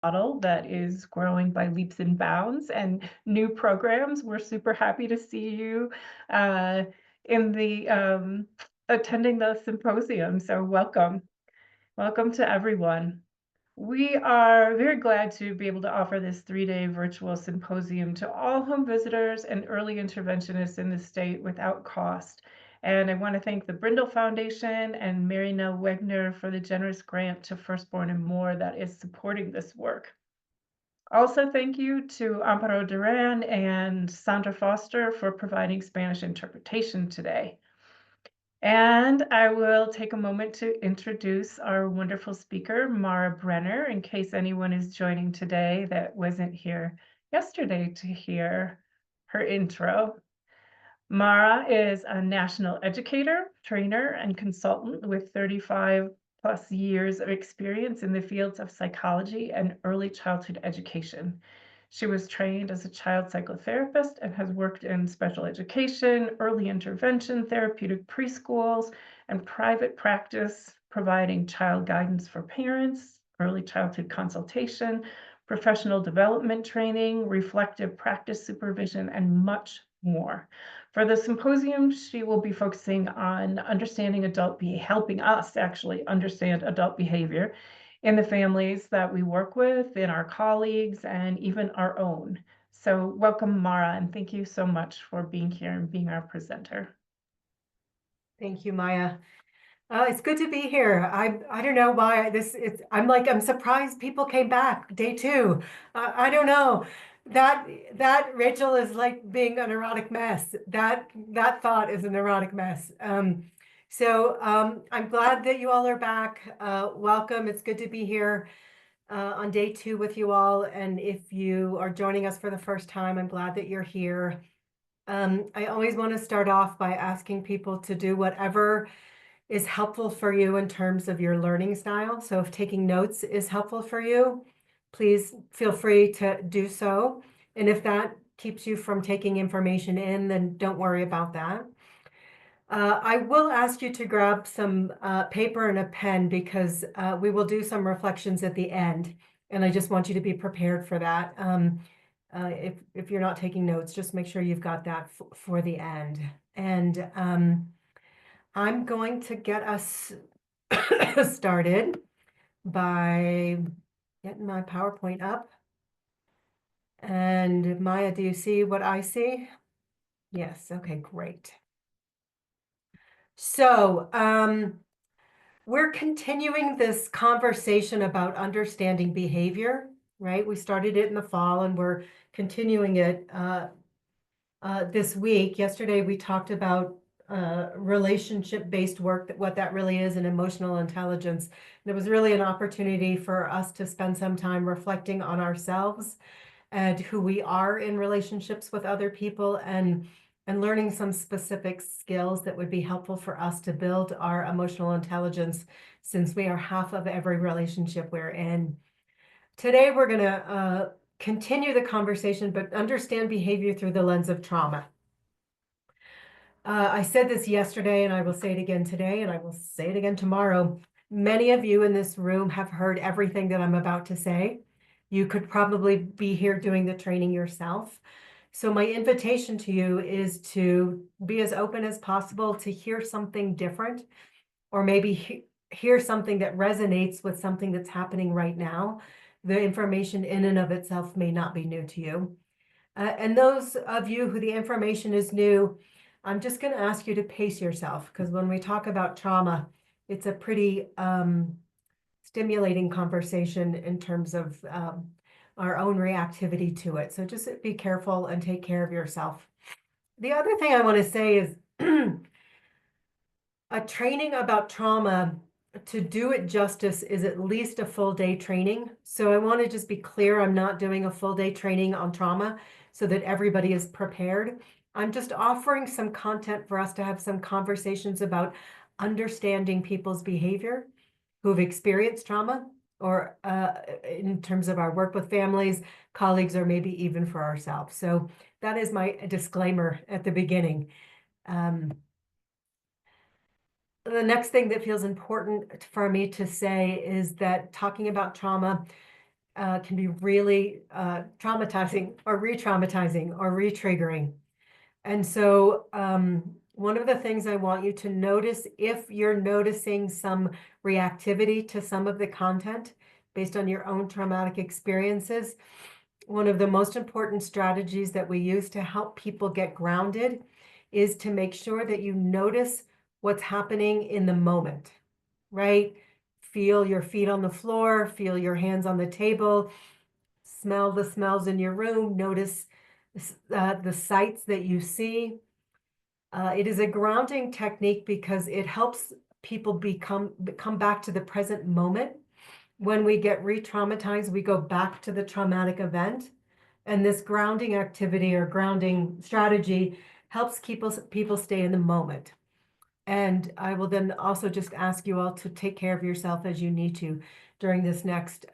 model that is growing by leaps and bounds and new programs. We're super happy to see you uh, in the attending the symposium. So welcome. Welcome to everyone. We are very glad to be able to offer this 3-day virtual symposium to all home visitors and early interventionists in the state without cost. And I want to thank the Brindle Foundation and Mary Nell Wegner for the generous grant to Firstborn and More that is supporting this work. Also, thank you to Amparo Duran and Sandra Foster for providing Spanish interpretation today. And I will take a moment to introduce our wonderful speaker, Mara Brenner, in case anyone is joining today that wasn't here yesterday to hear her intro. Mara is a national educator, trainer, and consultant with 35 plus years of experience in the fields of psychology and early childhood education. She was trained as a child psychotherapist and has worked in special education, early intervention, therapeutic preschools, and private practice, providing child guidance for parents, early childhood consultation, professional development training, reflective practice supervision, and much more. For the symposium, she will be focusing on understanding helping us actually understand adult behavior in the families that we work with, in our colleagues, and even our own. So welcome, Mara, and thank you so much for being here and being our presenter. Thank you, Maya. It's good to be here. I don't know why I'm surprised people came back day two. I don't know. That Rachel is like being an erotic mess. That thought is an erotic mess. I'm glad that you all are back. Welcome. It's good to be here on day two with you all. And if you are joining us for the first time, I'm glad that you're here. I always want to start off by asking people to do whatever is helpful for you in terms of your learning style. So if taking notes is helpful for you, please feel free to do so. And if that keeps you from taking information in, then don't worry about that. I will ask you to grab some paper and a pen because we will do some reflections at the end. And I just want you to be prepared for that. If you're not taking notes, just make sure you've got that for the end. And I'm going to get us started by getting my PowerPoint up. And Maya, do you see what I see? Yes, okay, great. So we're continuing this conversation about understanding behavior, right? We started it in the fall and we're continuing it this week. Yesterday we talked about relationship-based work, what that really is, and emotional intelligence. And it was really an opportunity for us to spend some time reflecting on ourselves and who we are in relationships with other people and learning some specific skills that would be helpful for us to build our emotional intelligence since we are half of every relationship we're in. Today, we're going to continue the conversation, but understand behavior through the lens of trauma. I said this yesterday, and I will say it again today, and I will say it again tomorrow. Many of you in this room have heard everything that I'm about to say. You could probably be here doing the training yourself. So my invitation to you is to be as open as possible to hear something different, or maybe hear something that resonates with something that's happening right now. The information in and of itself may not be new to you. And those of you who the information is new, I'm just going to ask you to pace yourself, because when we talk about trauma, it's a pretty stimulating conversation in terms of our own reactivity to it. So just be careful and take care of yourself. The other thing I want to say is a training about trauma, to do it justice, is at least a full day training. So I want to just be clear, I'm not doing a full day training on trauma so that everybody is prepared. I'm just offering some content for us to have some conversations about understanding people's behavior who've experienced trauma, or in terms of our work with families, colleagues, or maybe even for ourselves. So that is my disclaimer at the beginning. The next thing that feels important for me to say is that talking about trauma, can be really traumatizing or re-traumatizing or re-triggering. And so one of the things I want you to notice, if you're noticing some reactivity to some of the content based on your own traumatic experiences, one of the most important strategies that we use to help people get grounded is to make sure that you notice what's happening in the moment, right? Feel your feet on the floor, feel your hands on the table, smell the smells in your room, notice the sights that you see. It is a grounding technique because it helps people come back to the present moment. When we get re-traumatized, we go back to the traumatic event. And this grounding activity or grounding strategy helps people stay in the moment. And I will then also just ask you all to take care of yourself as you need to during this next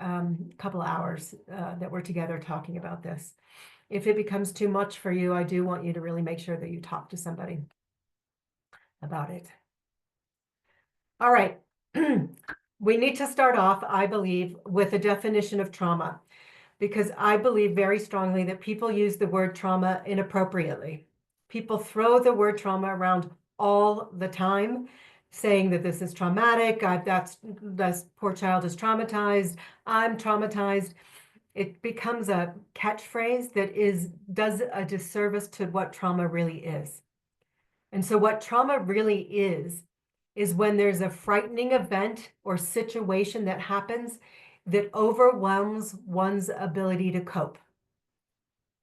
couple hours that we're together talking about this. If it becomes too much for you, I do want you to really make sure that you talk to somebody about it. All right. We need to start off, I believe, with a definition of trauma, because I believe very strongly that people use the word trauma inappropriately. People throw the word trauma around all the time, saying that this is traumatic, this poor child is traumatized, I'm traumatized. It becomes a catchphrase that does a disservice to what trauma really is. And so what trauma really is when there's a frightening event or situation that happens that overwhelms one's ability to cope.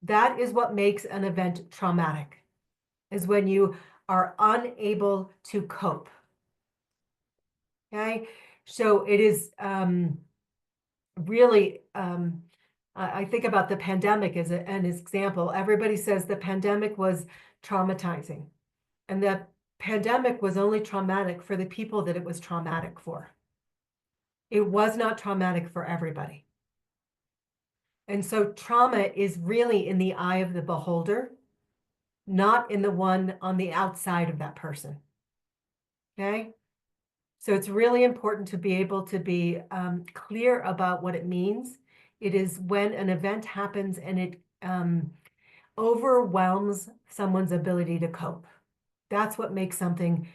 That is what makes an event traumatic, is when you are unable to cope. Okay, so it is really, I think about the pandemic as an example. Everybody says the pandemic was traumatizing, and the pandemic was only traumatic for the people that it was traumatic for. It was not traumatic for everybody. And so trauma is really in the eye of the beholder, not in the one on the outside of that person. Okay? So it's really important to be able to be clear about what it means. It is when an event happens and it overwhelms someone's ability to cope. That's what makes something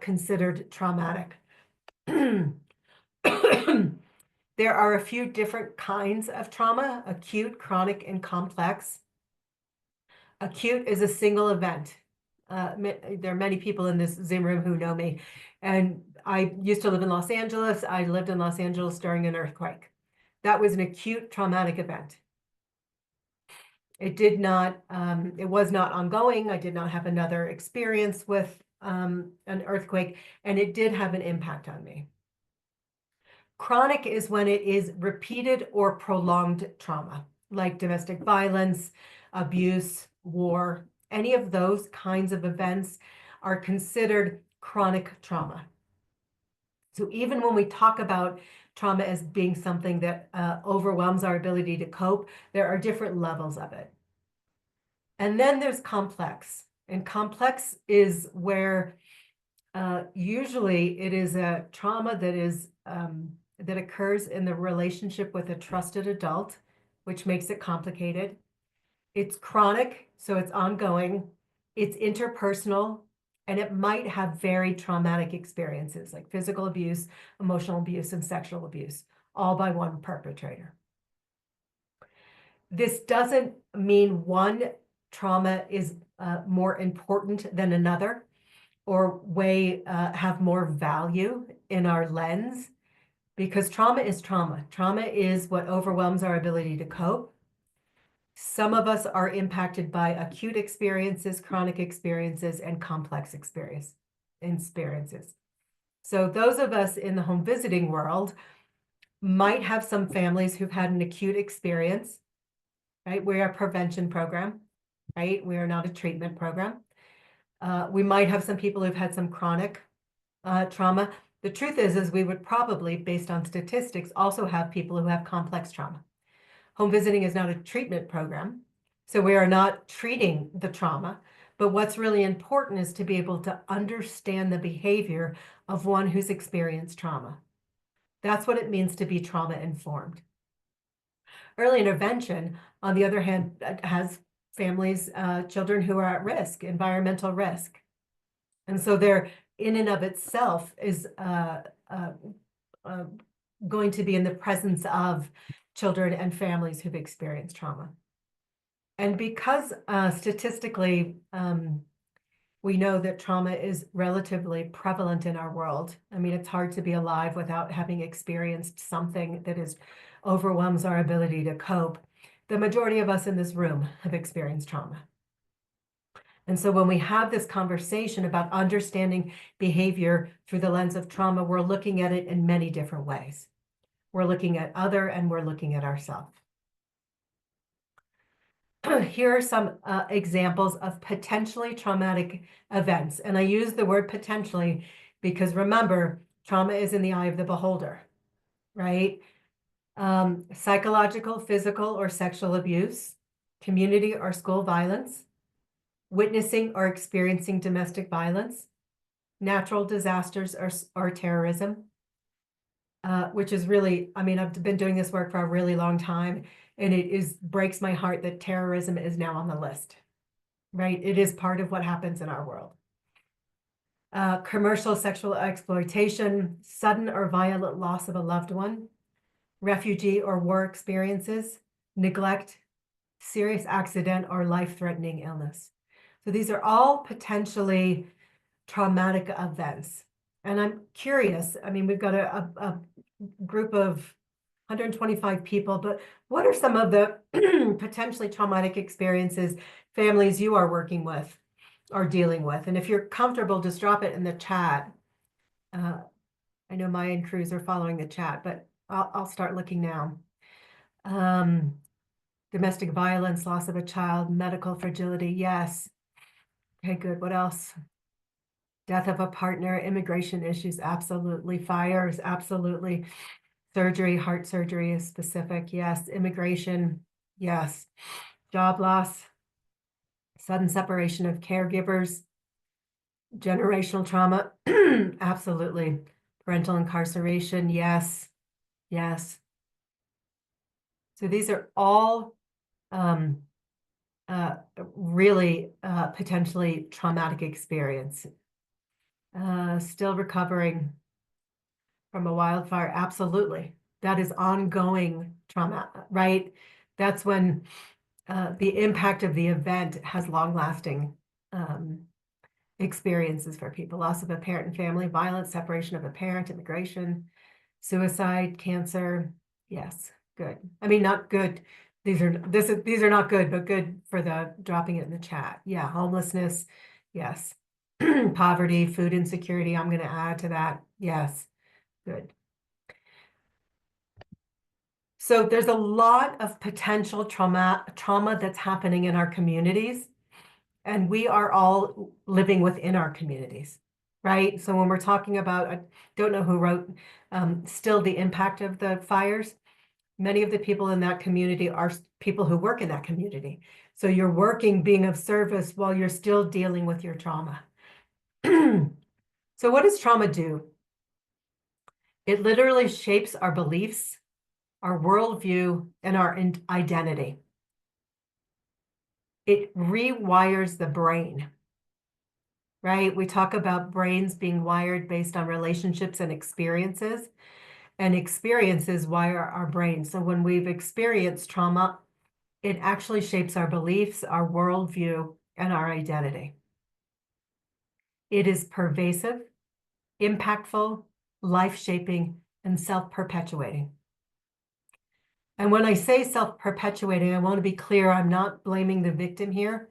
considered traumatic. There are a few different kinds of trauma: acute, chronic, and complex. Acute is a single event. There are many people in this Zoom room who know me. And I used to live in Los Angeles. I lived in Los Angeles during an earthquake. That was an acute traumatic event. It was not ongoing. I did not have another experience with an earthquake, and it did have an impact on me. Chronic is when it is repeated or prolonged trauma, like domestic violence, abuse, war. Any of those kinds of events are considered chronic trauma. So even when we talk about trauma as being something that overwhelms our ability to cope, there are different levels of it. And then there's complex. And complex is where usually it is a trauma that occurs in the relationship with a trusted adult, which makes it complicated. It's chronic, so it's ongoing. It's interpersonal, and it might have very traumatic experiences like physical abuse, emotional abuse, and sexual abuse, all by one perpetrator. This doesn't mean one trauma is more important than another or have more value in our lens, because trauma is trauma. Trauma is what overwhelms our ability to cope. Some of us are impacted by acute experiences, chronic experiences, and complex experiences. So those of us in the home visiting world might have some families who've had an acute experience, right? We're a prevention program, right? We are not a treatment program. We might have some people who've had some chronic trauma. The truth is we would probably, based on statistics, also have people who have complex trauma. Home visiting is not a treatment program, so we are not treating the trauma. But what's really important is to be able to understand the behavior of one who's experienced trauma. That's what it means to be trauma informed. Early intervention, on the other hand, has families, children who are at risk, environmental risk. And so they're in and of itself is uh, going to be in the presence of children and families who've experienced trauma. And because statistically, we know that trauma is relatively prevalent in our world. I mean, it's hard to be alive without having experienced something that overwhelms our ability to cope. The majority of us in this room have experienced trauma. And so when we have this conversation about understanding behavior through the lens of trauma, we're looking at it in many different ways. We're looking at other and we're looking at ourselves. Here are some examples of potentially traumatic events. And I use the word potentially because remember, trauma is in the eye of the beholder, right? Psychological, physical, or sexual abuse, community or school violence, witnessing or experiencing domestic violence, natural disasters or terrorism, which is really, I mean, I've been doing this work for a really long time, and it breaks my heart that terrorism is now on the list, right? It is part of what happens in our world. Commercial sexual exploitation, sudden or violent loss of a loved one, refugee or war experiences, neglect, serious accident, or life-threatening illness. So these are all potentially traumatic events. And I'm curious, I mean, we've got a group of 125 people, but what are some of the potentially traumatic experiences families you are working with or dealing with? And if you're comfortable, just drop it in the chat. I know Maya and Cruz are following the chat, but I'll start looking now. Domestic violence, loss of a child, medical fragility, yes. Okay, good. What else? Death of a partner, immigration issues, absolutely. Fires, absolutely. Surgery, heart surgery is specific, yes. Immigration, yes. Job loss, sudden separation of caregivers, generational trauma, absolutely. Parental incarceration, yes, yes. So these are all really potentially traumatic experience. Still recovering from a wildfire, absolutely. That is ongoing trauma, right? That's when the impact of the event has long-lasting experiences for people. Loss of a parent and family, violence, separation of a parent, immigration, suicide, cancer. Yes, good. I mean, not good. These are not good, but good for the dropping it in the chat. Yeah, homelessness. Yes. Poverty, food insecurity. I'm going to add to that. Yes, good. So there's a lot of potential trauma that's happening in our communities, and we are all living within our communities, right? So when we're talking about, I don't know who wrote still the impact of the fires, many of the people in that community are people who work in that community. So you're working, being of service while you're still dealing with your trauma. So what does trauma do? It literally shapes our beliefs, our worldview, and our identity. It rewires the brain, right? We talk about brains being wired based on relationships and experiences wire our brains. So when we've experienced trauma, it actually shapes our beliefs, our worldview, and our identity. It is pervasive, impactful, life-shaping, and self-perpetuating. And when I say self-perpetuating, I want to be clear, I'm not blaming the victim here.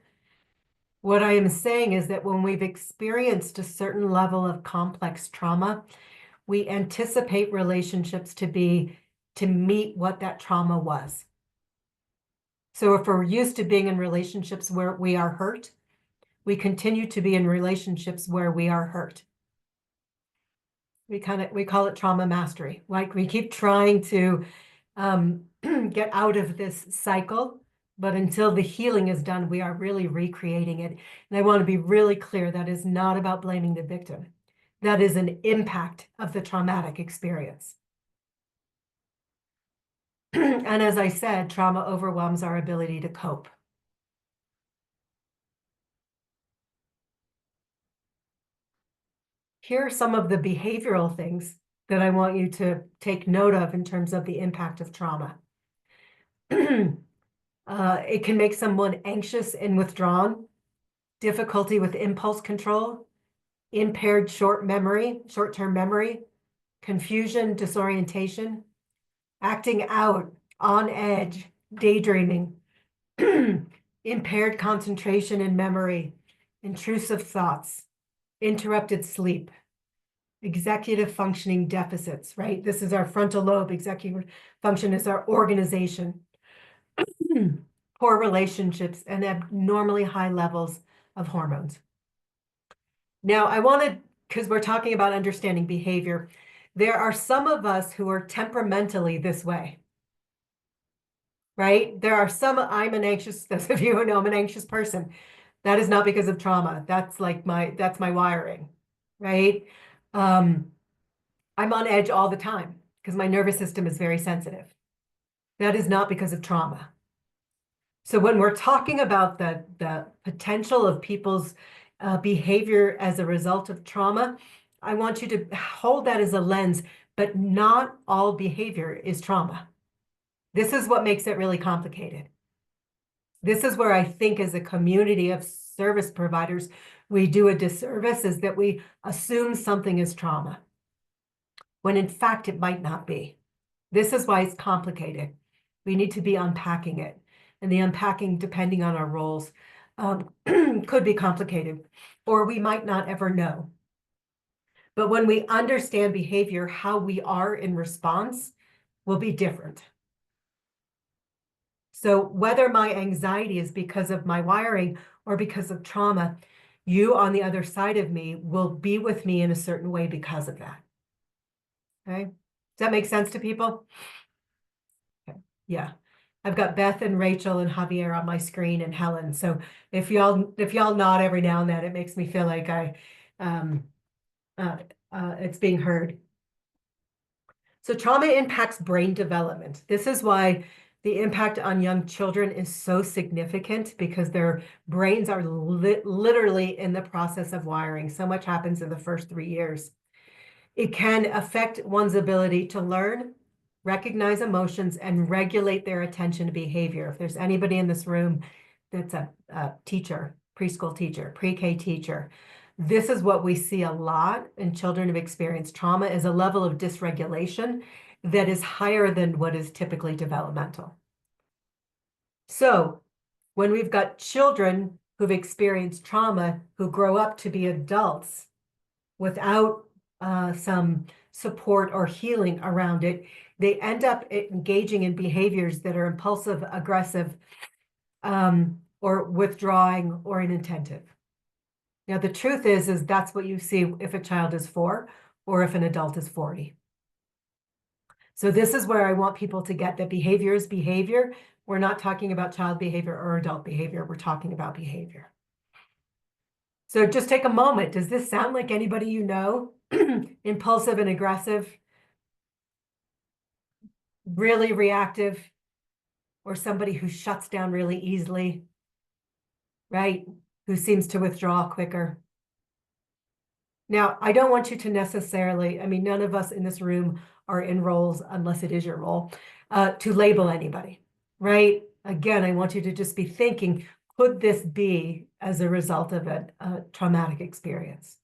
What I am saying is that when we've experienced a certain level of complex trauma, we anticipate relationships to meet what that trauma was. So if we're used to being in relationships where we are hurt, we continue to be in relationships where we are hurt. We call it trauma mastery. Like we keep trying to get out of this cycle, but until the healing is done, we are really recreating it. And I want to be really clear, that is not about blaming the victim. That is an impact of the traumatic experience. And as I said, trauma overwhelms our ability to cope. Here are some of the behavioral things that I want you to take note of in terms of the impact of trauma. It can make someone anxious and withdrawn, difficulty with impulse control, impaired short-term memory, confusion, disorientation, acting out, on edge, daydreaming, impaired concentration and memory, intrusive thoughts, interrupted sleep, executive functioning deficits, right? This is our frontal lobe. Executive function is our organization. Poor relationships and abnormally high levels of hormones. Now, I wanted, because we're talking about understanding behavior, there are some of us who are temperamentally this way, right? There are some, those of you who know I'm an anxious person. That is not because of trauma. That's my wiring, right? I'm on edge all the time because my nervous system is very sensitive. That is not because of trauma. So when we're talking about the potential of people's behavior as a result of trauma, I want you to hold that as a lens, but not all behavior is trauma. This is what makes it really complicated. This is where I think as a community of service providers, we do a disservice, is that we assume something is trauma, when in fact it might not be. This is why it's complicated. We need to be unpacking it. And the unpacking, depending on our roles, could be complicated, or we might not ever know. But when we understand behavior, how we are in response will be different. So whether my anxiety is because of my wiring or because of trauma, you on the other side of me will be with me in a certain way because of that. Okay? Does that make sense to people? Okay. Yeah. I've got Beth and Rachel and Javier on my screen and Helen. So if y'all nod every now and then, it makes me feel like it's being heard. So trauma impacts brain development. This is why the impact on young children is so significant, because their brains are literally in the process of wiring. So much happens in the first 3 years. It can affect one's ability to learn, recognize emotions, and regulate their attention to behavior. If there's anybody in this room that's a teacher, preschool teacher, pre-K teacher, this is what we see a lot in children who've experienced trauma, is a level of dysregulation that is higher than what is typically developmental. So when we've got children who've experienced trauma who grow up to be adults without some support or healing around it, they end up engaging in behaviors that are impulsive, aggressive, or withdrawing or inattentive. Now, the truth is that's what you see if a child is 4 or if an adult is 40. So this is where I want people to get that behavior is behavior. We're not talking about child behavior or adult behavior. We're talking about behavior. So just take a moment. Does this sound like anybody you know? Impulsive and aggressive, really reactive, or somebody who shuts down really easily, right? Who seems to withdraw quicker. Now, I don't want you to necessarily, I mean, none of us in this room are in roles, unless it is your role, to label anybody, right? Again, I want you to just be thinking, could this be as a result of a traumatic experience?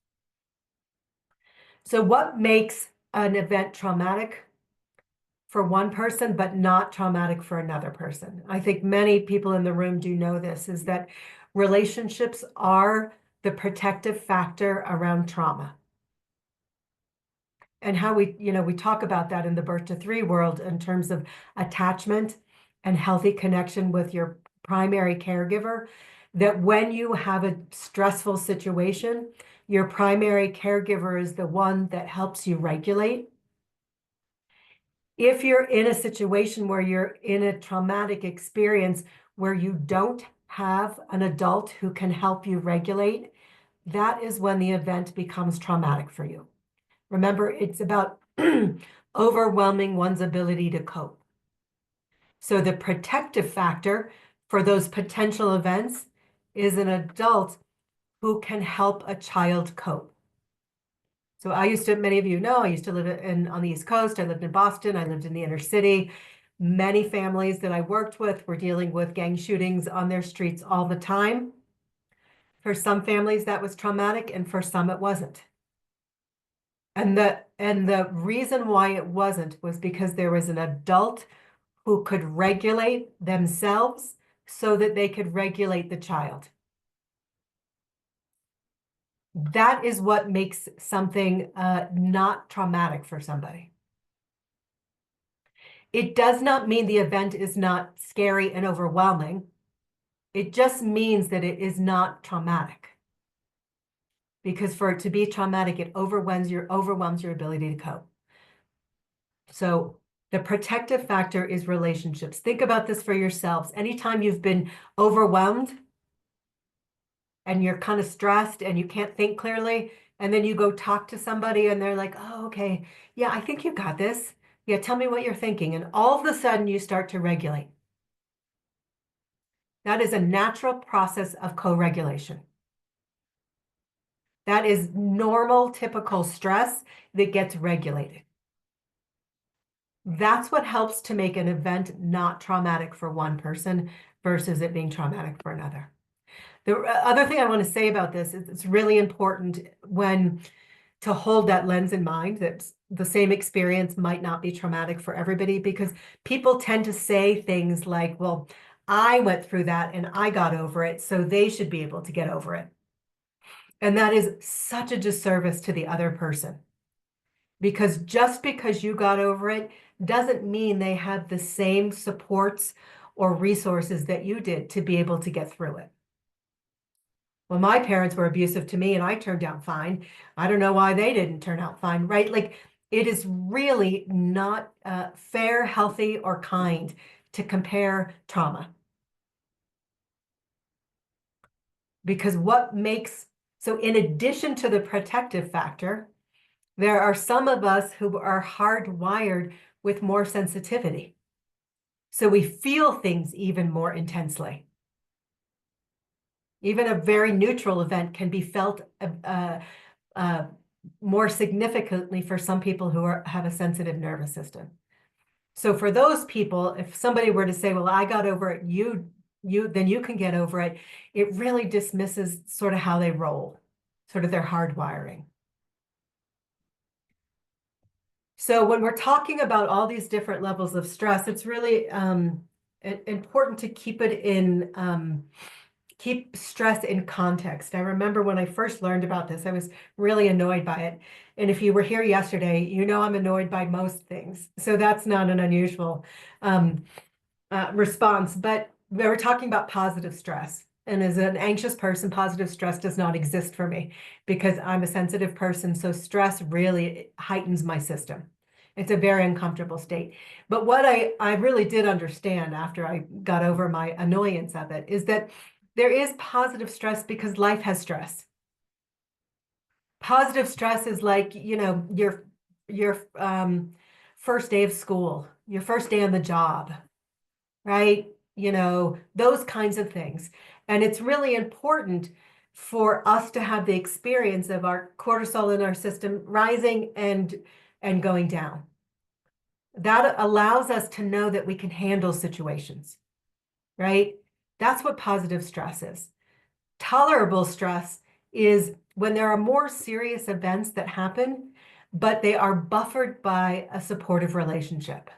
So what makes an event traumatic for one person, but not traumatic for another person? I think many people in the room do know this, is that relationships are the protective factor around trauma. And how we talk about that in the birth to 3 world in terms of attachment and healthy connection with your primary caregiver, that when you have a stressful situation, your primary caregiver is the one that helps you regulate. If you're in a situation where you're in a traumatic experience where you don't have an adult who can help you regulate, that is when the event becomes traumatic for you. Remember, it's about overwhelming one's ability to cope. So the protective factor for those potential events is an adult who can help a child cope. So many of you know, I used to live on the East Coast. I lived in Boston. I lived in the inner city. Many families that I worked with were dealing with gang shootings on their streets all the time. For some families, that was traumatic, and for some, it wasn't. And the reason why it wasn't was because there was an adult who could regulate themselves so that they could regulate the child. That is what makes something not traumatic for somebody. It does not mean the event is not scary and overwhelming. It just means that it is not traumatic. Because for it to be traumatic, it overwhelms your ability to cope. So the protective factor is relationships. Think about this for yourselves. Anytime you've been overwhelmed and you're kind of stressed and you can't think clearly, and then you go talk to somebody and they're like, oh, okay, yeah, I think you got this. Yeah, tell me what you're thinking. And all of a sudden you start to regulate. That is a natural process of co-regulation. That is normal, typical stress that gets regulated. That's what helps to make an event not traumatic for one person versus it being traumatic for another. The other thing I want to say about this is it's really important to hold that lens in mind that the same experience might not be traumatic for everybody, because people tend to say things like, well, I went through that and I got over it, so they should be able to get over it. And that is such a disservice to the other person. Because just because you got over it doesn't mean they have the same supports or resources that you did to be able to get through it. Well, my parents were abusive to me and I turned out fine. I don't know why they didn't turn out fine, right? Like, it is really not fair, healthy, or kind to compare trauma. Because so in addition to the protective factor, there are some of us who are hardwired with more sensitivity. So we feel things even more intensely. Even a very neutral event can be felt more significantly for some people who have a sensitive nervous system. So for those people, if somebody were to say, well, I got over it, then you can get over it, it really dismisses sort of how they roll, sort of their hardwiring. So when we're talking about all these different levels of stress, it's really important to keep stress in context. I remember when I first learned about this, I was really annoyed by it. And if you were here yesterday, you know I'm annoyed by most things. So that's not an unusual response. But we were talking about positive stress. And as an anxious person, positive stress does not exist for me because I'm a sensitive person. So stress really heightens my system. It's a very uncomfortable state. But what I really did understand after I got over my annoyance of it is that there is positive stress because life has stress. Positive stress is like, your first day of school, your first day on the job, right? Those kinds of things. And it's really important for us to have the experience of our cortisol in our system rising and going down. That allows us to know that we can handle situations, right? That's what positive stress is. Tolerable stress is when there are more serious events that happen, but they are buffered by a supportive relationship.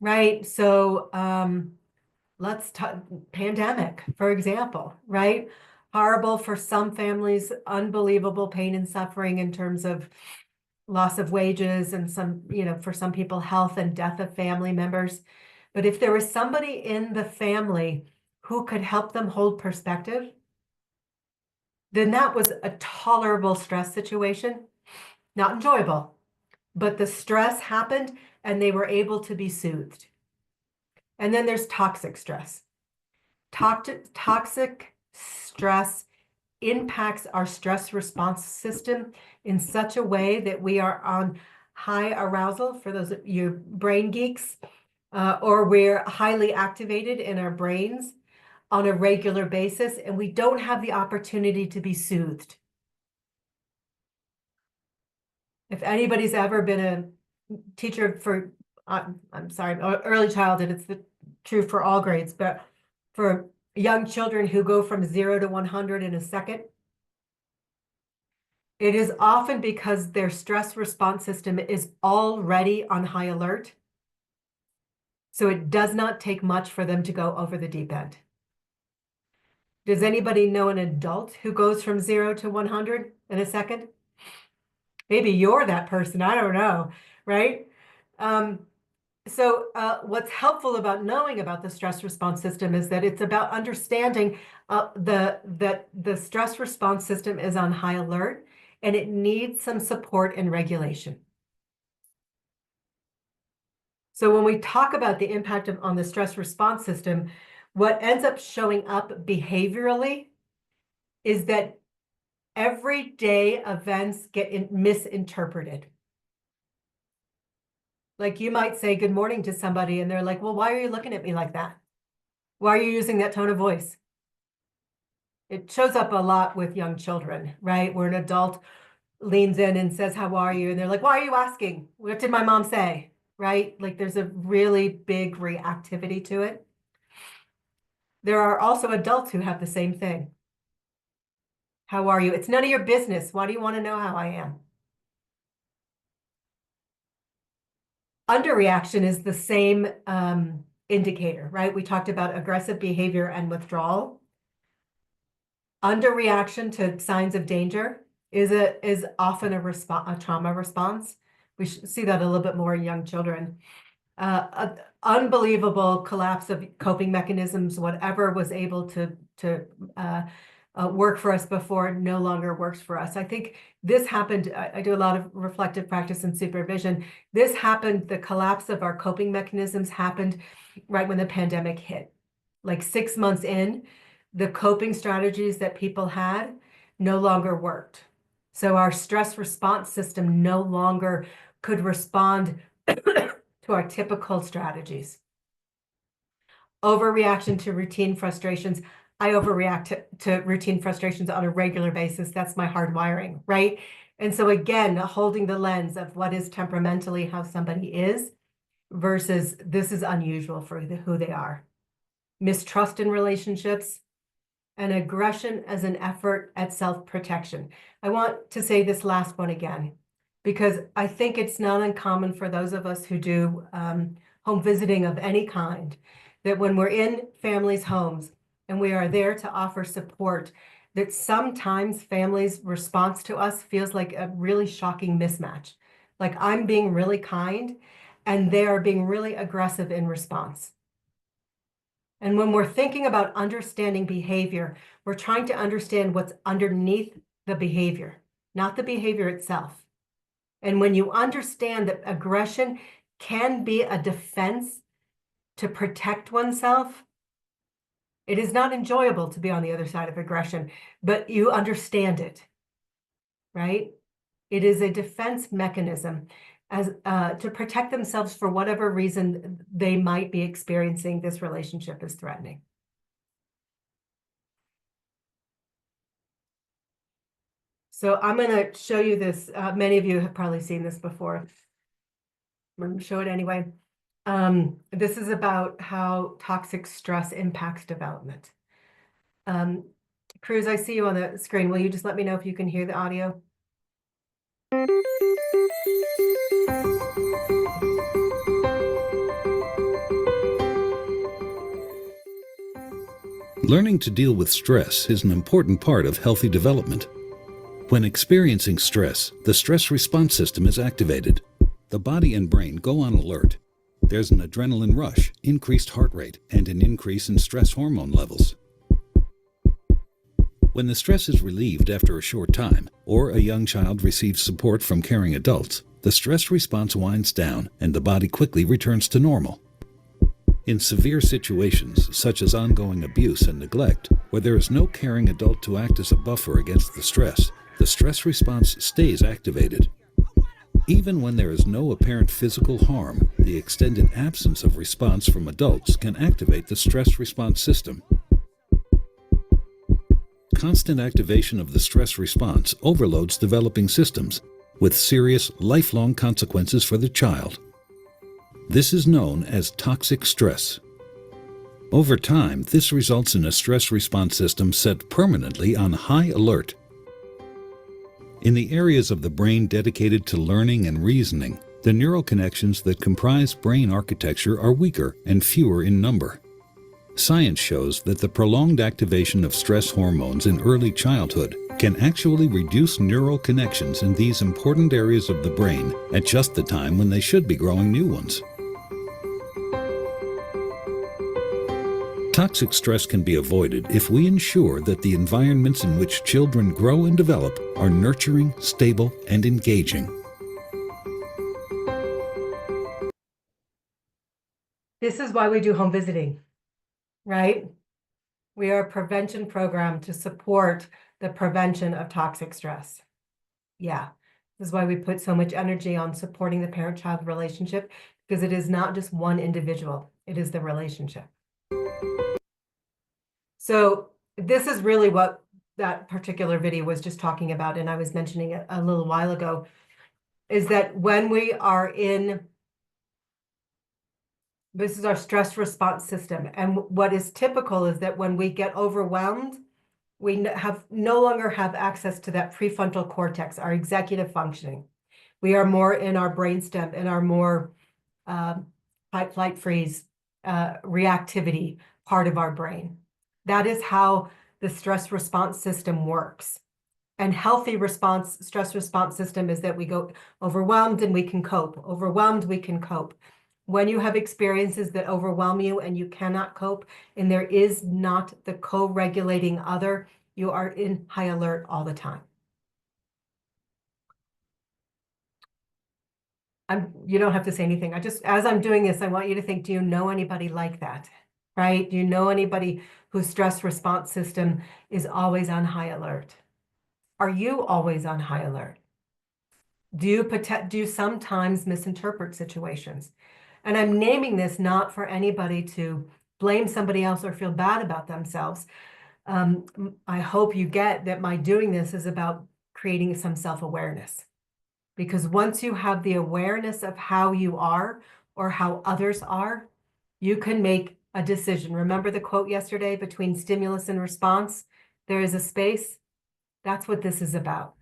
Right? So let's talk pandemic, for example, right? Horrible for some families, unbelievable pain and suffering in terms of loss of wages and for some people, health and death of family members. But if there was somebody in the family who could help them hold perspective, then that was a tolerable stress situation. Not enjoyable, but the stress happened and they were able to be soothed. And then there's toxic stress. Toxic stress impacts our stress response system in such a way that we are on high arousal for those of you brain geeks, or we're highly activated in our brains on a regular basis, and we don't have the opportunity to be soothed. If anybody's ever been a teacher for, I'm sorry, early childhood, it's true for all grades, but for young children who go from 0 to 100 in a second, it is often because their stress response system is already on high alert. So it does not take much for them to go over the deep end. Does anybody know an adult who goes from 0 to 100 in a second? Maybe you're that person, I don't know, right? So what's helpful about knowing about the stress response system is that it's about understanding that the stress response system is on high alert and it needs some support and regulation. So when we talk about the impact on the stress response system, what ends up showing up behaviorally is that everyday events get misinterpreted. Like you might say good morning to somebody and they're like, well, why are you looking at me like that? Why are you using that tone of voice? It shows up a lot with young children, right? Where an adult leans in and says, how are you? And they're like, why are you asking? What did my mom say? Right? Like there's a really big reactivity to it. There are also adults who have the same thing. How are you? It's none of your business. Why do you want to know how I am? Underreaction is the same indicator, right? We talked about aggressive behavior and withdrawal. Underreaction to signs of danger is often a trauma response. We should see that a little bit more in young children. Unbelievable collapse of coping mechanisms, whatever was able to work for us before no longer works for us. I think this happened, I do a lot of reflective practice and supervision. This happened, the collapse of our coping mechanisms happened right when the pandemic hit. Like 6 months in, the coping strategies that people had no longer worked. So our stress response system no longer could respond to our typical strategies. Overreaction to routine frustrations. I overreact to routine frustrations on a regular basis. That's my hardwiring, right? And so again, holding the lens of what is temperamentally how somebody is versus this is unusual for who they are. Mistrust in relationships and aggression as an effort at self-protection. I want to say this last one again, because I think it's not uncommon for those of us who do home visiting of any kind, that when we're in families' homes and we are there to offer support, that sometimes families' response to us feels like a really shocking mismatch. Like I'm being really kind and they are being really aggressive in response. And when we're thinking about understanding behavior, we're trying to understand what's underneath the behavior, not the behavior itself. And when you understand that aggression can be a defense to protect oneself, it is not enjoyable to be on the other side of aggression, but you understand it, right? It is a defense mechanism as to protect themselves for whatever reason they might be experiencing this relationship as threatening. So I'm going to show you this. Many of you have probably seen this before. I'm going to show it anyway. This is about how toxic stress impacts development. Cruz, I see you on the screen. Will you just let me know if you can hear the audio? Learning to deal with stress is an important part of healthy development. When experiencing stress, the stress response system is activated. The body and brain go on alert. There's an adrenaline rush, increased heart rate, and an increase in stress hormone levels. When the stress is relieved after a short time, or a young child receives support from caring adults, the stress response winds down and the body quickly returns to normal. In severe situations, such as ongoing abuse and neglect, where there is no caring adult to act as a buffer against the stress response stays activated. Even when there is no apparent physical harm, the extended absence of response from adults can activate the stress response system. Constant activation of the stress response overloads developing systems, with serious, lifelong consequences for the child. This is known as toxic stress. Over time, this results in a stress response system set permanently on high alert. In the areas of the brain dedicated to learning and reasoning, the neural connections that comprise brain architecture are weaker and fewer in number. Science shows that the prolonged activation of stress hormones in early childhood can actually reduce neural connections in these important areas of the brain at just the time when they should be growing new ones. Toxic stress can be avoided if we ensure that the environments in which children grow and develop are nurturing, stable, and engaging. This is why we do home visiting, right? We are a prevention program to support the prevention of toxic stress. Yeah, this is why we put so much energy on supporting the parent-child relationship, because it is not just one individual, it is the relationship. So this is really what that particular video was just talking about, and I was mentioning it a little while ago, is that when we are in, this is our stress response system, and what is typical is that when we get overwhelmed, we no longer have access to that prefrontal cortex, our executive functioning. We are more in our brainstem, in our more fight, flight, freeze, reactivity part of our brain. That is how the stress response system works. And healthy stress response system is that we go overwhelmed and we can cope. Overwhelmed, we can cope. When you have experiences that overwhelm you and you cannot cope, and there is not the co-regulating other, you are in high alert all the time. You don't have to say anything. As I'm doing this, I want you to think, do you know anybody like that? Right? Do you know anybody whose stress response system is always on high alert? Are you always on high alert? Do you sometimes misinterpret situations? And I'm naming this not for anybody to blame somebody else or feel bad about themselves. I hope you get that my doing this is about creating some self-awareness. Because once you have the awareness of how you are or how others are, you can make a decision. Remember the quote yesterday, between stimulus and response, there is a space. That's what this is about.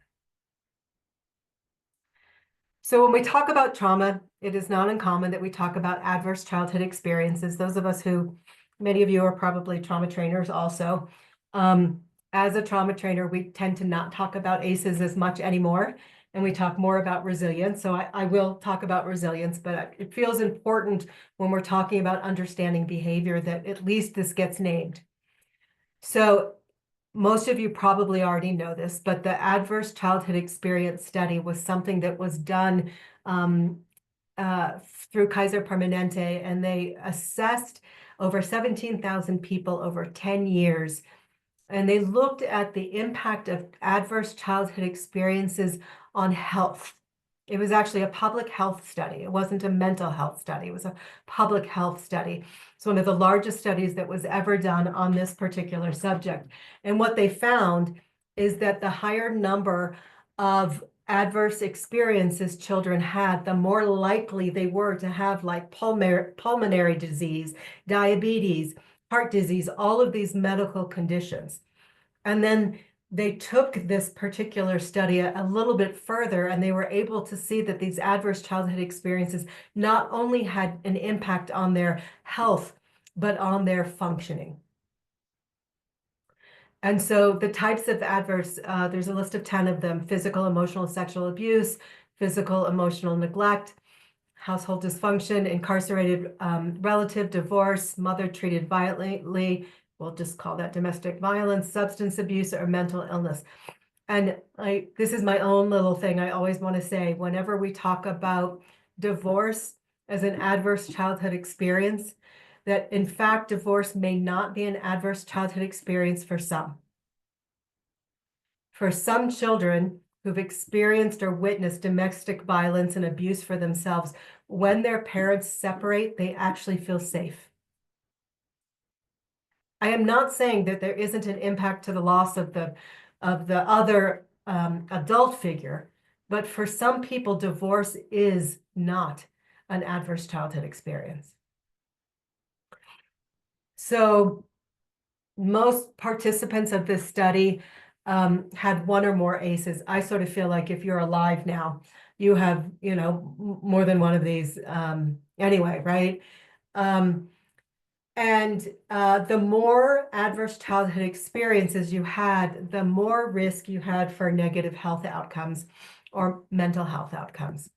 So when we talk about trauma, it is not uncommon that we talk about adverse childhood experiences. Those of us who, many of you are probably trauma trainers also. As a trauma trainer, we tend to not talk about ACEs as much anymore, and we talk more about resilience. So I will talk about resilience, but it feels important when we're talking about understanding behavior that at least this gets named. So most of you probably already know this, but the adverse childhood experience study was something that was done through Kaiser Permanente, and they assessed over 17,000 people over 10 years. And they looked at the impact of adverse childhood experiences on health. It was actually a public health study. It wasn't a mental health study. It was a public health study. It's one of the largest studies that was ever done on this particular subject. And what they found is that the higher number of adverse experiences children had, the more likely they were to have like pulmonary disease, diabetes, heart disease, all of these medical conditions. And then they took this particular study a little bit further, and they were able to see that these adverse childhood experiences not only had an impact on their health, but on their functioning. And so the types of adverse, there's a list of 10 of them: physical, emotional, sexual abuse, physical, emotional neglect, household dysfunction, incarcerated relative, divorce, mother treated violently, we'll just call that domestic violence, substance abuse, or mental illness. And this is my own little thing I always want to say, whenever we talk about divorce as an adverse childhood experience, that in fact, divorce may not be an adverse childhood experience for some. For some children, who've experienced or witnessed domestic violence and abuse for themselves, when their parents separate, they actually feel safe. I am not saying that there isn't an impact to the loss of the other adult figure, but for some people, divorce is not an adverse childhood experience. So most participants of this study had one or more ACEs. I sort of feel like if you're alive now, you have, you know, more than one of these anyway, right? And the more adverse childhood experiences you had, the more risk you had for negative health outcomes or mental health outcomes.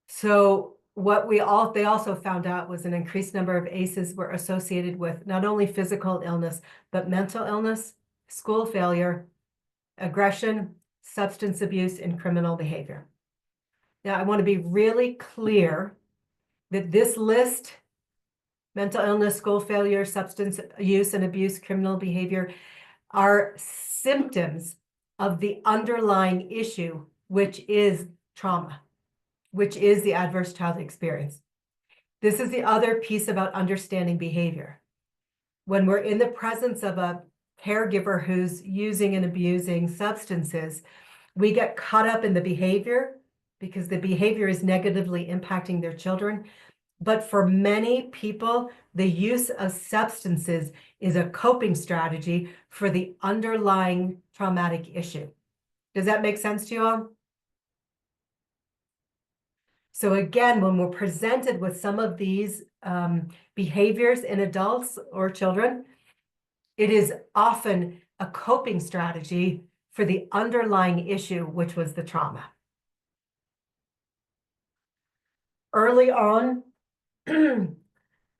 So what they also found out was an increased number of ACEs were associated with not only physical illness, but mental illness, school failure, aggression, substance abuse, and criminal behavior. Now, I want to be really clear that this list, mental illness, school failure, substance use and abuse, criminal behavior, are symptoms of the underlying issue, which is trauma, which is the adverse childhood experience. This is the other piece about understanding behavior. When we're in the presence of a caregiver who's using and abusing substances, we get caught up in the behavior because the behavior is negatively impacting their children. But for many people, the use of substances is a coping strategy for the underlying traumatic issue. Does that make sense to you all? So again, when we're presented with some of these behaviors in adults or children, it is often a coping strategy for the underlying issue, which was the trauma. Early on,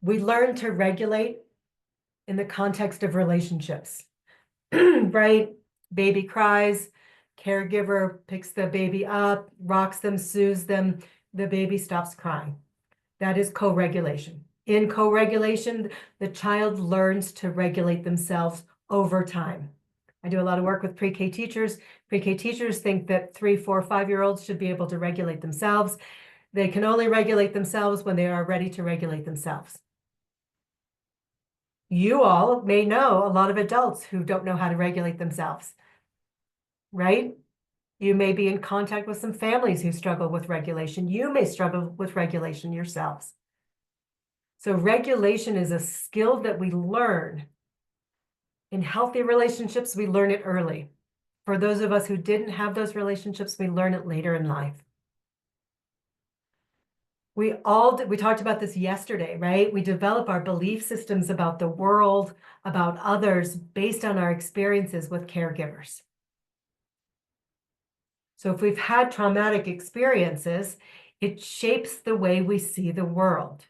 we learn to regulate in the context of relationships, right? Baby cries, caregiver picks the baby up, rocks them, soothes them, the baby stops crying. That is co-regulation. In co-regulation, the child learns to regulate themselves over time. I do a lot of work with pre-K teachers. Pre-K teachers think that 3, 4, 5-year-olds should be able to regulate themselves. They can only regulate themselves when they are ready to regulate themselves. You all may know a lot of adults who don't know how to regulate themselves, right? You may be in contact with some families who struggle with regulation. You may struggle with regulation yourselves. So regulation is a skill that we learn. In healthy relationships, we learn it early. For those of us who didn't have those relationships, we learn it later in life. We talked about this yesterday, right? We develop our belief systems about the world, about others, based on our experiences with caregivers. So if we've had traumatic experiences, it shapes the way we see the world.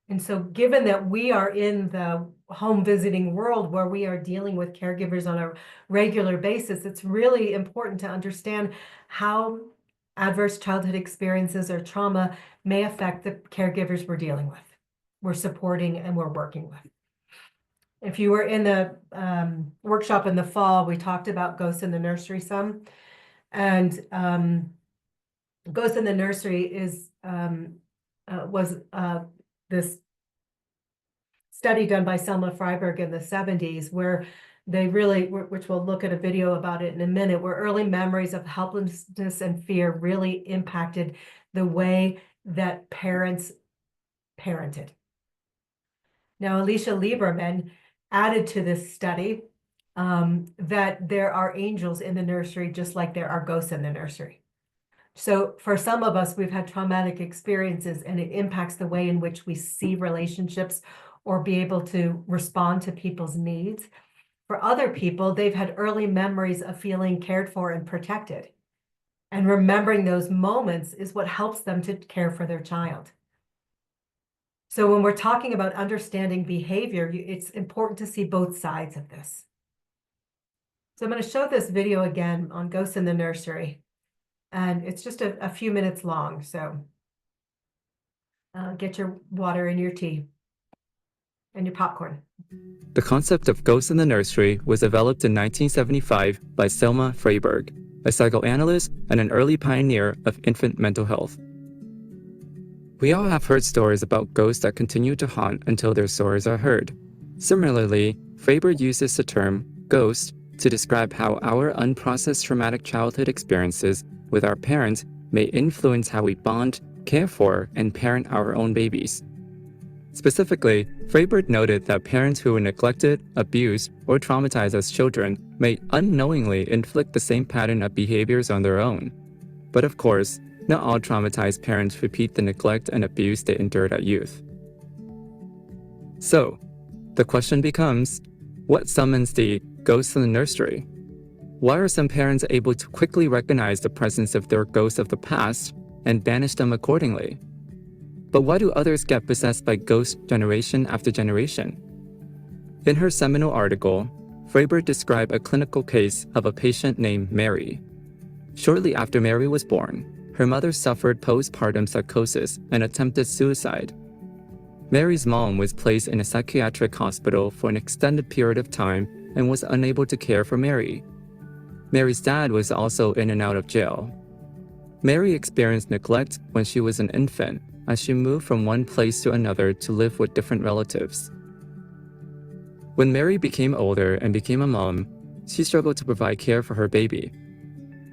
And so given that we are in the home visiting world where we are dealing with caregivers on a regular basis, it's really important to understand how adverse childhood experiences or trauma may affect the caregivers we're dealing with, we're supporting, and we're working with. If you were in the workshop in the fall, we talked about Ghosts in the Nursery some. And Ghosts in the Nursery was this study done by Selma Freiberg in the 70s, where they really, which we'll look at a video about it in a minute, where early memories of helplessness and fear really impacted the way that parents parented. Now, Alicia Lieberman added to this study that there are angels in the nursery, just like there are ghosts in the nursery. So for some of us, we've had traumatic experiences, and it impacts the way in which we see relationships or be able to respond to people's needs. For other people, they've had early memories of feeling cared for and protected. And remembering those moments is what helps them to care for their child. So when we're talking about understanding behavior, it's important to see both sides of this. So I'm going to show this video again on Ghosts in the Nursery. And it's just a few minutes long, so get your water and your tea. And your popcorn. The concept of ghosts in the nursery was developed in 1975 by Selma Freyberg, a psychoanalyst and an early pioneer of infant mental health. We all have heard stories about ghosts that continue to haunt until their stories are heard. Similarly, Freyberg uses the term ghost to describe how our unprocessed traumatic childhood experiences with our parents may influence how we bond, care for, and parent our own babies. Specifically, Freyberg noted that parents who were neglected, abused, or traumatized as children may unknowingly inflict the same pattern of behaviors on their own. But of course, not all traumatized parents repeat the neglect and abuse they endured at youth. So, the question becomes, what summons the ghosts in the nursery? Why are some parents able to quickly recognize the presence of their ghosts of the past and banish them accordingly? But why do others get possessed by ghosts generation after generation? In her seminal article, Freyberg described a clinical case of a patient named Mary. Shortly after Mary was born, her mother suffered postpartum psychosis and attempted suicide. Mary's mom was placed in a psychiatric hospital for an extended period of time and was unable to care for Mary. Mary's dad was also in and out of jail. Mary experienced neglect when she was an infant, as she moved from one place to another to live with different relatives. When Mary became older and became a mom, she struggled to provide care for her baby.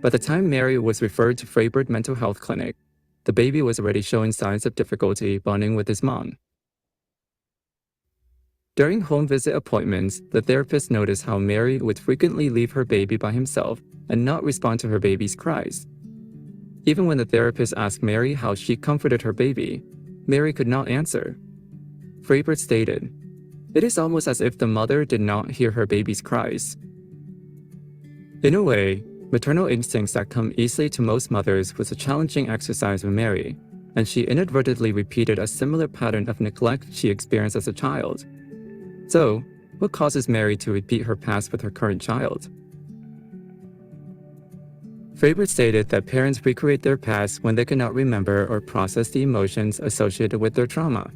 By the time Mary was referred to Freyberg Mental Health Clinic, the baby was already showing signs of difficulty bonding with his mom. During home visit appointments, the therapist noticed how Mary would frequently leave her baby by himself and not respond to her baby's cries. Even when the therapist asked Mary how she comforted her baby, Mary could not answer. Freyberg stated, "It is almost as if the mother did not hear her baby's cries." In a way, maternal instincts that come easily to most mothers was a challenging exercise with Mary, and she inadvertently repeated a similar pattern of neglect she experienced as a child. So, what causes Mary to repeat her past with her current child? Freyberg stated that parents recreate their past when they cannot remember or process the emotions associated with their trauma.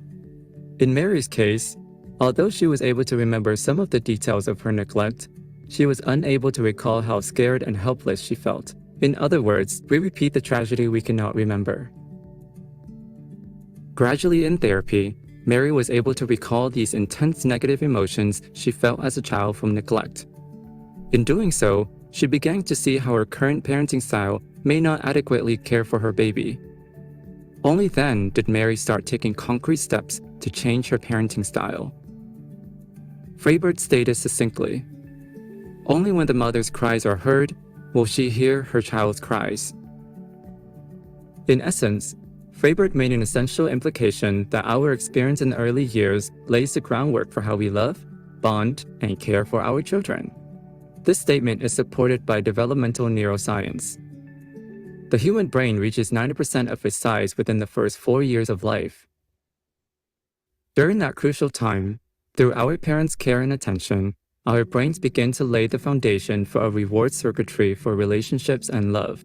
In Mary's case, although she was able to remember some of the details of her neglect, she was unable to recall how scared and helpless she felt. In other words, we repeat the tragedy we cannot remember. Gradually in therapy, Mary was able to recall these intense negative emotions she felt as a child from neglect. In doing so, she began to see how her current parenting style may not adequately care for her baby. Only then did Mary start taking concrete steps to change her parenting style. Freyberg stated succinctly, "Only when the mother's cries are heard will she hear her child's cries." In essence, Freyberg made an essential implication that our experience in the early years lays the groundwork for how we love, bond, and care for our children. This statement is supported by developmental neuroscience. The human brain reaches 90% of its size within the first 4 years of life. During that crucial time, through our parents' care and attention, our brains begin to lay the foundation for a reward circuitry for relationships and love.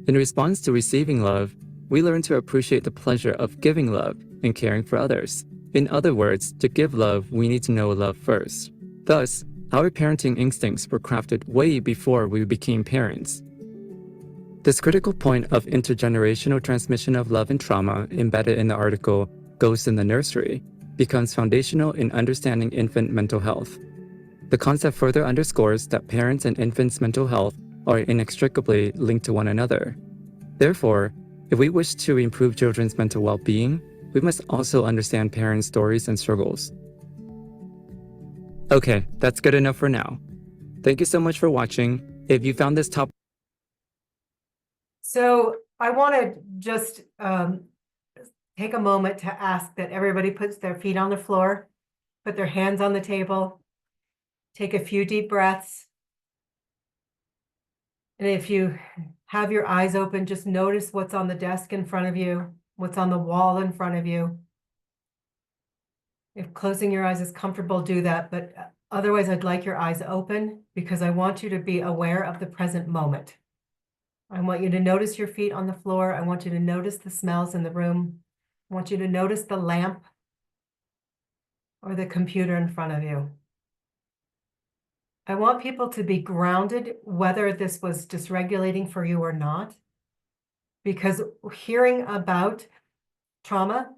In response to receiving love, we learn to appreciate the pleasure of giving love and caring for others. In other words, to give love, we need to know love first. Thus, our parenting instincts were crafted way before we became parents. This critical point of intergenerational transmission of love and trauma embedded in the article Ghosts in the Nursery becomes foundational in understanding infant mental health. The concept further underscores that parents and infants' mental health are inextricably linked to one another. Therefore, if we wish to improve children's mental well-being, we must also understand parents' stories and struggles. Okay, that's good enough for now. Thank you so much for watching. If you found this topic... So I want to just take a moment to ask that everybody puts their feet on the floor, put their hands on the table, take a few deep breaths. And if you have your eyes open, just notice what's on the desk in front of you, what's on the wall in front of you. If closing your eyes is comfortable, do that. But otherwise, I'd like your eyes open because I want you to be aware of the present moment. I want you to notice your feet on the floor. I want you to notice the smells in the room. I want you to notice the lamp. or the computer in front of you. I want people to be grounded, whether this was dysregulating for you or not, because hearing about trauma,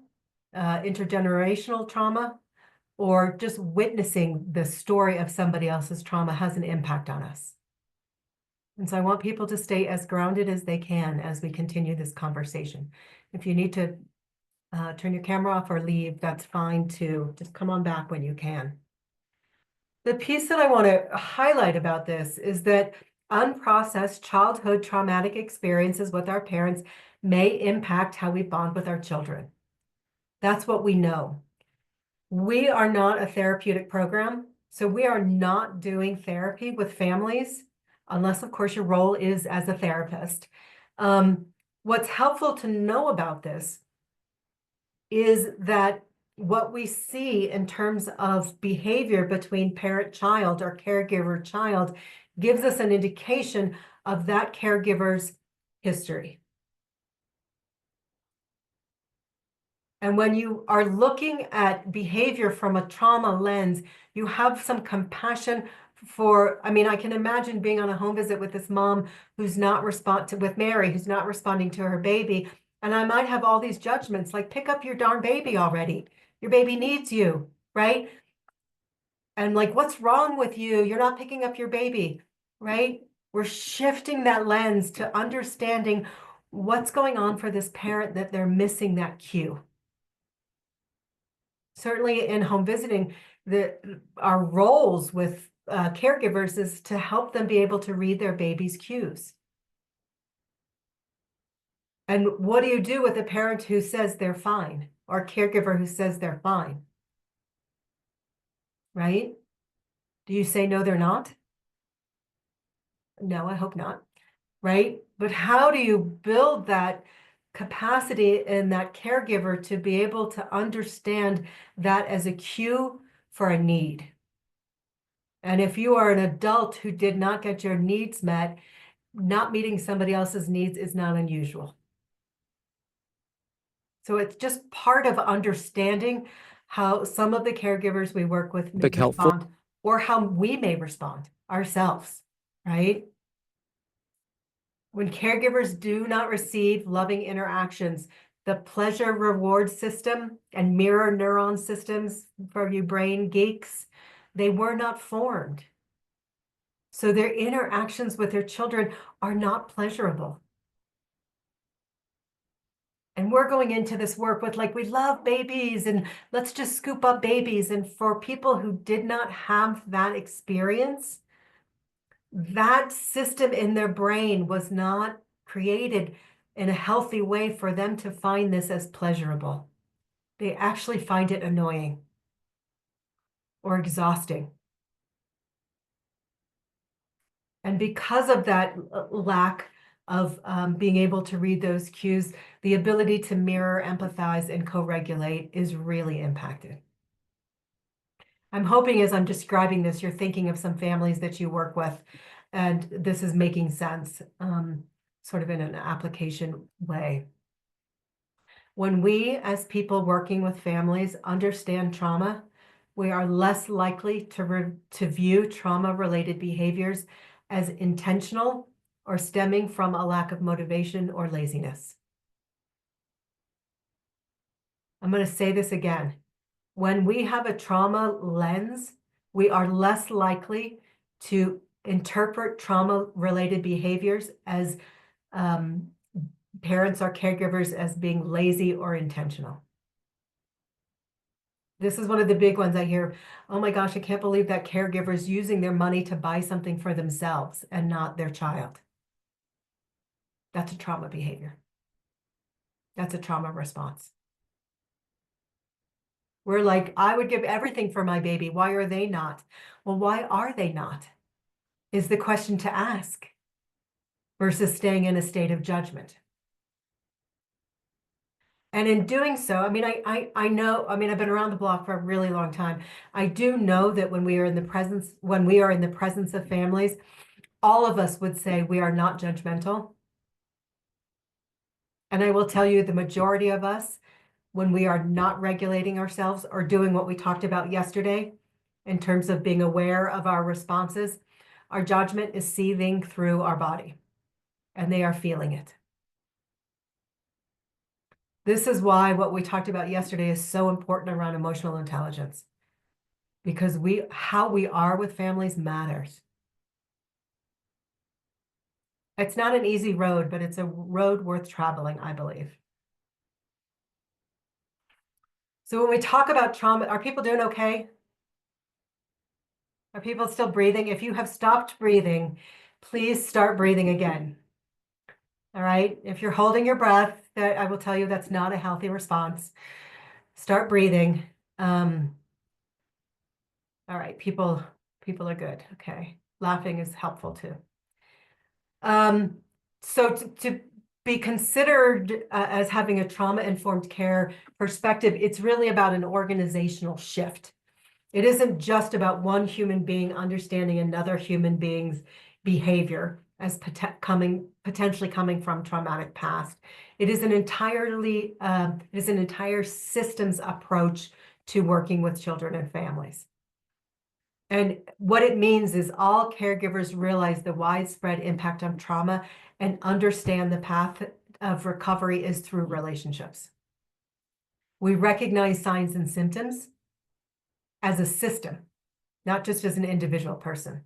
intergenerational trauma, or just witnessing the story of somebody else's trauma has an impact on us. And so I want people to stay as grounded as they can as we continue this conversation. If you need to turn your camera off or leave, that's fine too. Just come on back when you can. The piece that I want to highlight about this is that unprocessed childhood traumatic experiences with our parents may impact how we bond with our children. That's what we know. We are not a therapeutic program, so we are not doing therapy with families, unless, of course, your role is as a therapist. What's helpful to know about this is that what we see in terms of behavior between parent-child or caregiver-child gives us an indication of that caregiver's history. And when you are looking at behavior from a trauma lens, you have some compassion for, I mean, I can imagine being on a home visit with this mom who's not with Mary, who's not responding to her baby. And I might have all these judgments like, pick up your darn baby already. Your baby needs you, right? And like, what's wrong with you? You're not picking up your baby, right? We're shifting that lens to understanding what's going on for this parent that they're missing that cue. Certainly in home visiting, our roles with caregivers is to help them be able to read their baby's cues. And what do you do with a parent who says they're fine, or a caregiver who says they're fine? Right? Do you say, no, they're not? No, I hope not. Right? But how do you build that capacity in that caregiver to be able to understand that as a cue for a need? And if you are an adult who did not get your needs met, not meeting somebody else's needs is not unusual. So it's just part of understanding how some of the caregivers we work with may respond, or how we may respond ourselves, right? When caregivers do not receive loving interactions, the pleasure reward system and mirror neuron systems for you brain geeks, they were not formed. So their interactions with their children are not pleasurable. And we're going into this work with like, we love babies and let's just scoop up babies. And for people who did not have that experience, that system in their brain was not created in a healthy way for them to find this as pleasurable. They actually find it annoying or exhausting. And because of that lack of being able to read those cues, the ability to mirror, empathize, and co-regulate is really impacted. I'm hoping as I'm describing this, you're thinking of some families that you work with, and this is making sense, sort of in an application way. When we, as people working with families, understand trauma, we are less likely to view trauma-related behaviors as intentional or stemming from a lack of motivation or laziness. I'm going to say this again. When we have a trauma lens, we are less likely to interpret trauma-related behaviors as parents or caregivers as being lazy or intentional. This is one of the big ones I hear. Oh my gosh, I can't believe that caregiver is using their money to buy something for themselves and not their child. That's a trauma behavior. That's a trauma response. We're like, I would give everything for my baby. Why are they not? Well, why are they not? Is the question to ask versus staying in a state of judgment. And in doing so, I mean, I know, I mean, I've been around the block for a really long time. I do know that when we are in the presence of families, all of us would say we are not judgmental. And I will tell you, the majority of us when we are not regulating ourselves or doing what we talked about yesterday in terms of being aware of our responses, our judgment is seething through our body and they are feeling it. This is why what we talked about yesterday is so important around emotional intelligence, because how we are with families matters. It's not an easy road, but it's a road worth traveling, I believe. So when we talk about trauma, are people doing okay? Are people still breathing? If you have stopped breathing, please start breathing again. All right. If you're holding your breath, I will tell you that's not a healthy response. Start breathing. All right. People are good. Okay. Laughing is helpful too. So to be considered as having a trauma-informed care perspective, it's really about an organizational shift. It isn't just about one human being understanding another human being's behavior as potentially coming from traumatic past. It is an entire systems approach to working with children and families. And what it means is all caregivers realize the widespread impact of trauma and understand the path of recovery is through relationships. We recognize signs and symptoms as a system, not just as an individual person.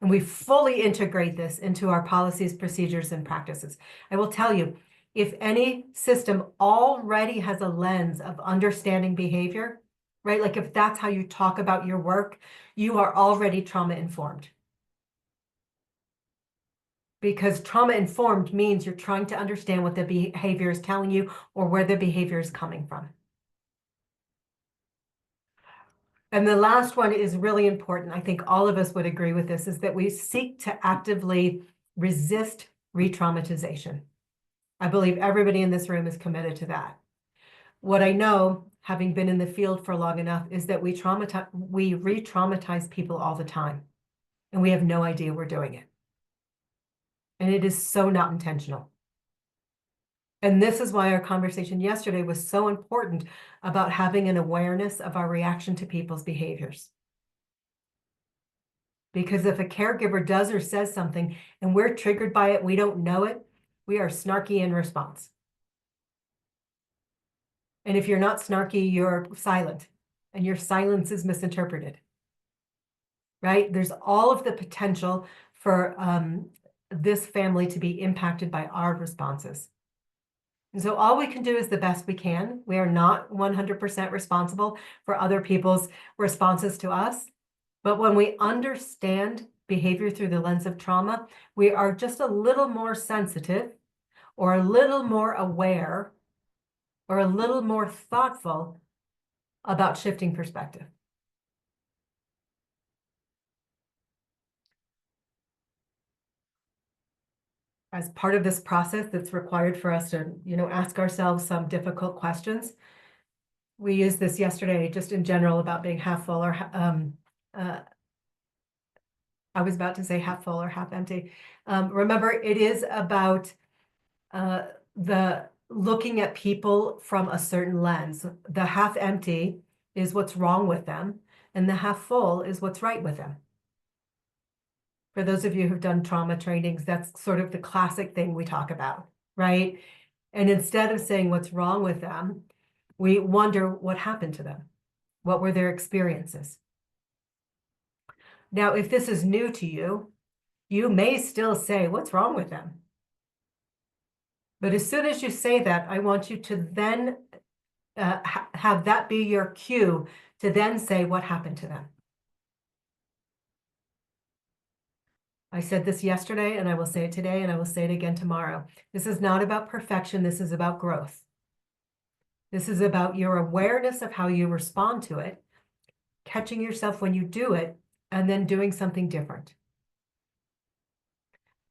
And we fully integrate this into our policies, procedures, and practices. I will tell you, if any system already has a lens of understanding behavior, right? Like if that's how you talk about your work, you are already trauma-informed. Because trauma-informed means you're trying to understand what the behavior is telling you or where the behavior is coming from. And the last one is really important. I think all of us would agree with this, is that we seek to actively resist re-traumatization. I believe everybody in this room is committed to that. What I know, having been in the field for long enough, is that we re-traumatize people all the time, and we have no idea we're doing it. And it is so not intentional. And this is why our conversation yesterday was so important about having an awareness of our reaction to people's behaviors. Because if a caregiver does or says something and we're triggered by it, we don't know it, we are snarky in response. And if you're not snarky, you're silent, and your silence is misinterpreted, right? There's all of the potential for this family to be impacted by our responses. And so all we can do is the best we can. We are not 100% responsible for other people's responses to us. But when we understand behavior through the lens of trauma, we are just a little more sensitive or a little more aware or a little more thoughtful about shifting perspective. As part of this process that's required for us to, ask ourselves some difficult questions. We used this yesterday just in general about being half full or I was about to say half full or half empty. Remember, it is about the looking at people from a certain lens. The half empty is what's wrong with them, and the half full is what's right with them. For those of you who've done trauma trainings, that's sort of the classic thing we talk about, right? And instead of saying what's wrong with them, we wonder what happened to them. What were their experiences? Now, if this is new to you, you may still say, what's wrong with them? But as soon as you say that, I want you to then have that be your cue to then say what happened to them. I said this yesterday, and I will say it today, and I will say it again tomorrow. This is not about perfection. This is about growth. This is about your awareness of how you respond to it, catching yourself when you do it, and then doing something different.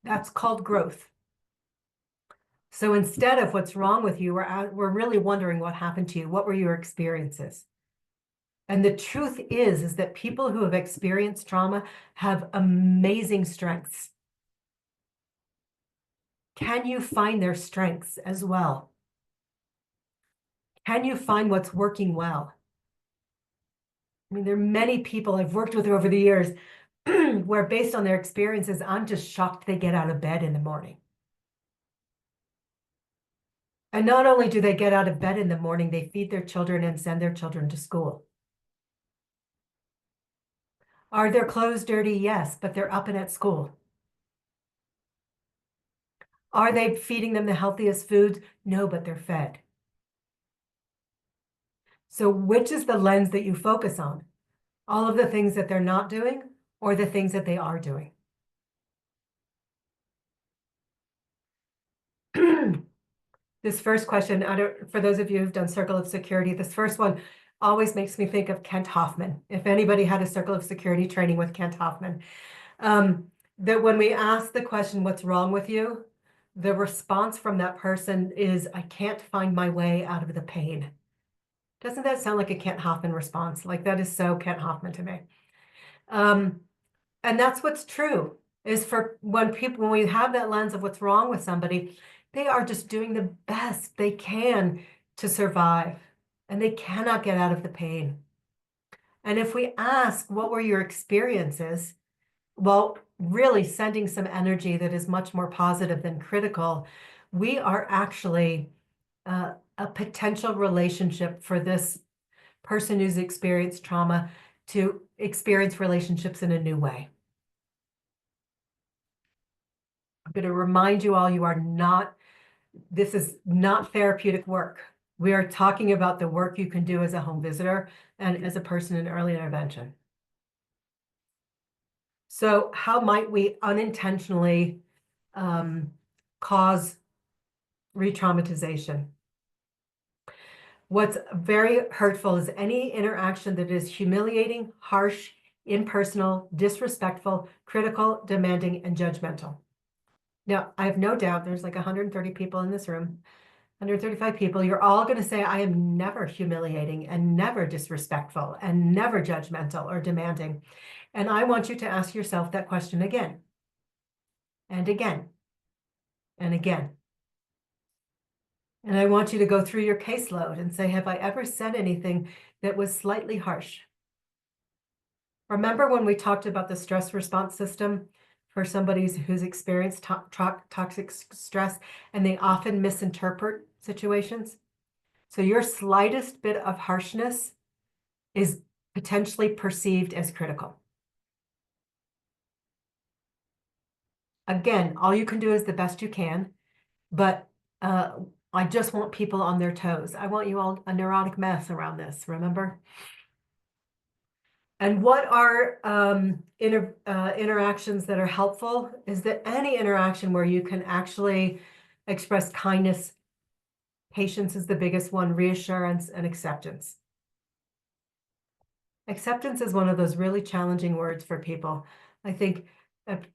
That's called growth. So instead of what's wrong with you, we're really wondering what happened to you. What were your experiences? And the truth is that people who have experienced trauma have amazing strengths. Can you find their strengths as well? Can you find what's working well? I mean, there are many people I've worked with over the years where, based on their experiences, I'm just shocked they get out of bed in the morning. And not only do they get out of bed in the morning, they feed their children and send their children to school. Are their clothes dirty? Yes, but they're up and at school. Are they feeding them the healthiest foods? No, but they're fed. So which is the lens that you focus on? All of the things that they're not doing or the things that they are doing? This first question, for those of you who've done Circle of Security, this first one always makes me think of Kent Hoffman. If anybody had a Circle of Security training with Kent Hoffman, that when we ask the question, what's wrong with you? The response from that person is, I can't find my way out of the pain. Doesn't that sound like a Kent Hoffman response? Like, that is so Kent Hoffman to me. And that's what's true, is for when we have that lens of what's wrong with somebody, they are just doing the best they can to survive, and they cannot get out of the pain. And if we ask, what were your experiences? Well, really sending some energy that is much more positive than critical, we are actually a potential relationship for this person who's experienced trauma to experience relationships in a new way. I'm going to remind you all, this is not therapeutic work. We are talking about the work you can do as a home visitor and as a person in early intervention. So how might we unintentionally cause re-traumatization? What's very hurtful is any interaction that is humiliating, harsh, impersonal, disrespectful, critical, demanding, and judgmental. Now, I have no doubt there's like 130 people in this room, 135 people. You're all going to say, I am never humiliating and never disrespectful and never judgmental or demanding. And I want you to ask yourself that question again and again and again. And I want you to go through your caseload and say, have I ever said anything that was slightly harsh? Remember when we talked about the stress response system for somebody who's experienced toxic stress, and they often misinterpret situations? So your slightest bit of harshness is potentially perceived as critical. Again, all you can do is the best you can, but I just want people on their toes. I want you all a neurotic mess around this, remember? And what are interactions that are helpful is that any interaction where you can actually express kindness, patience is the biggest one, reassurance, and acceptance. Acceptance is one of those really challenging words for people. I think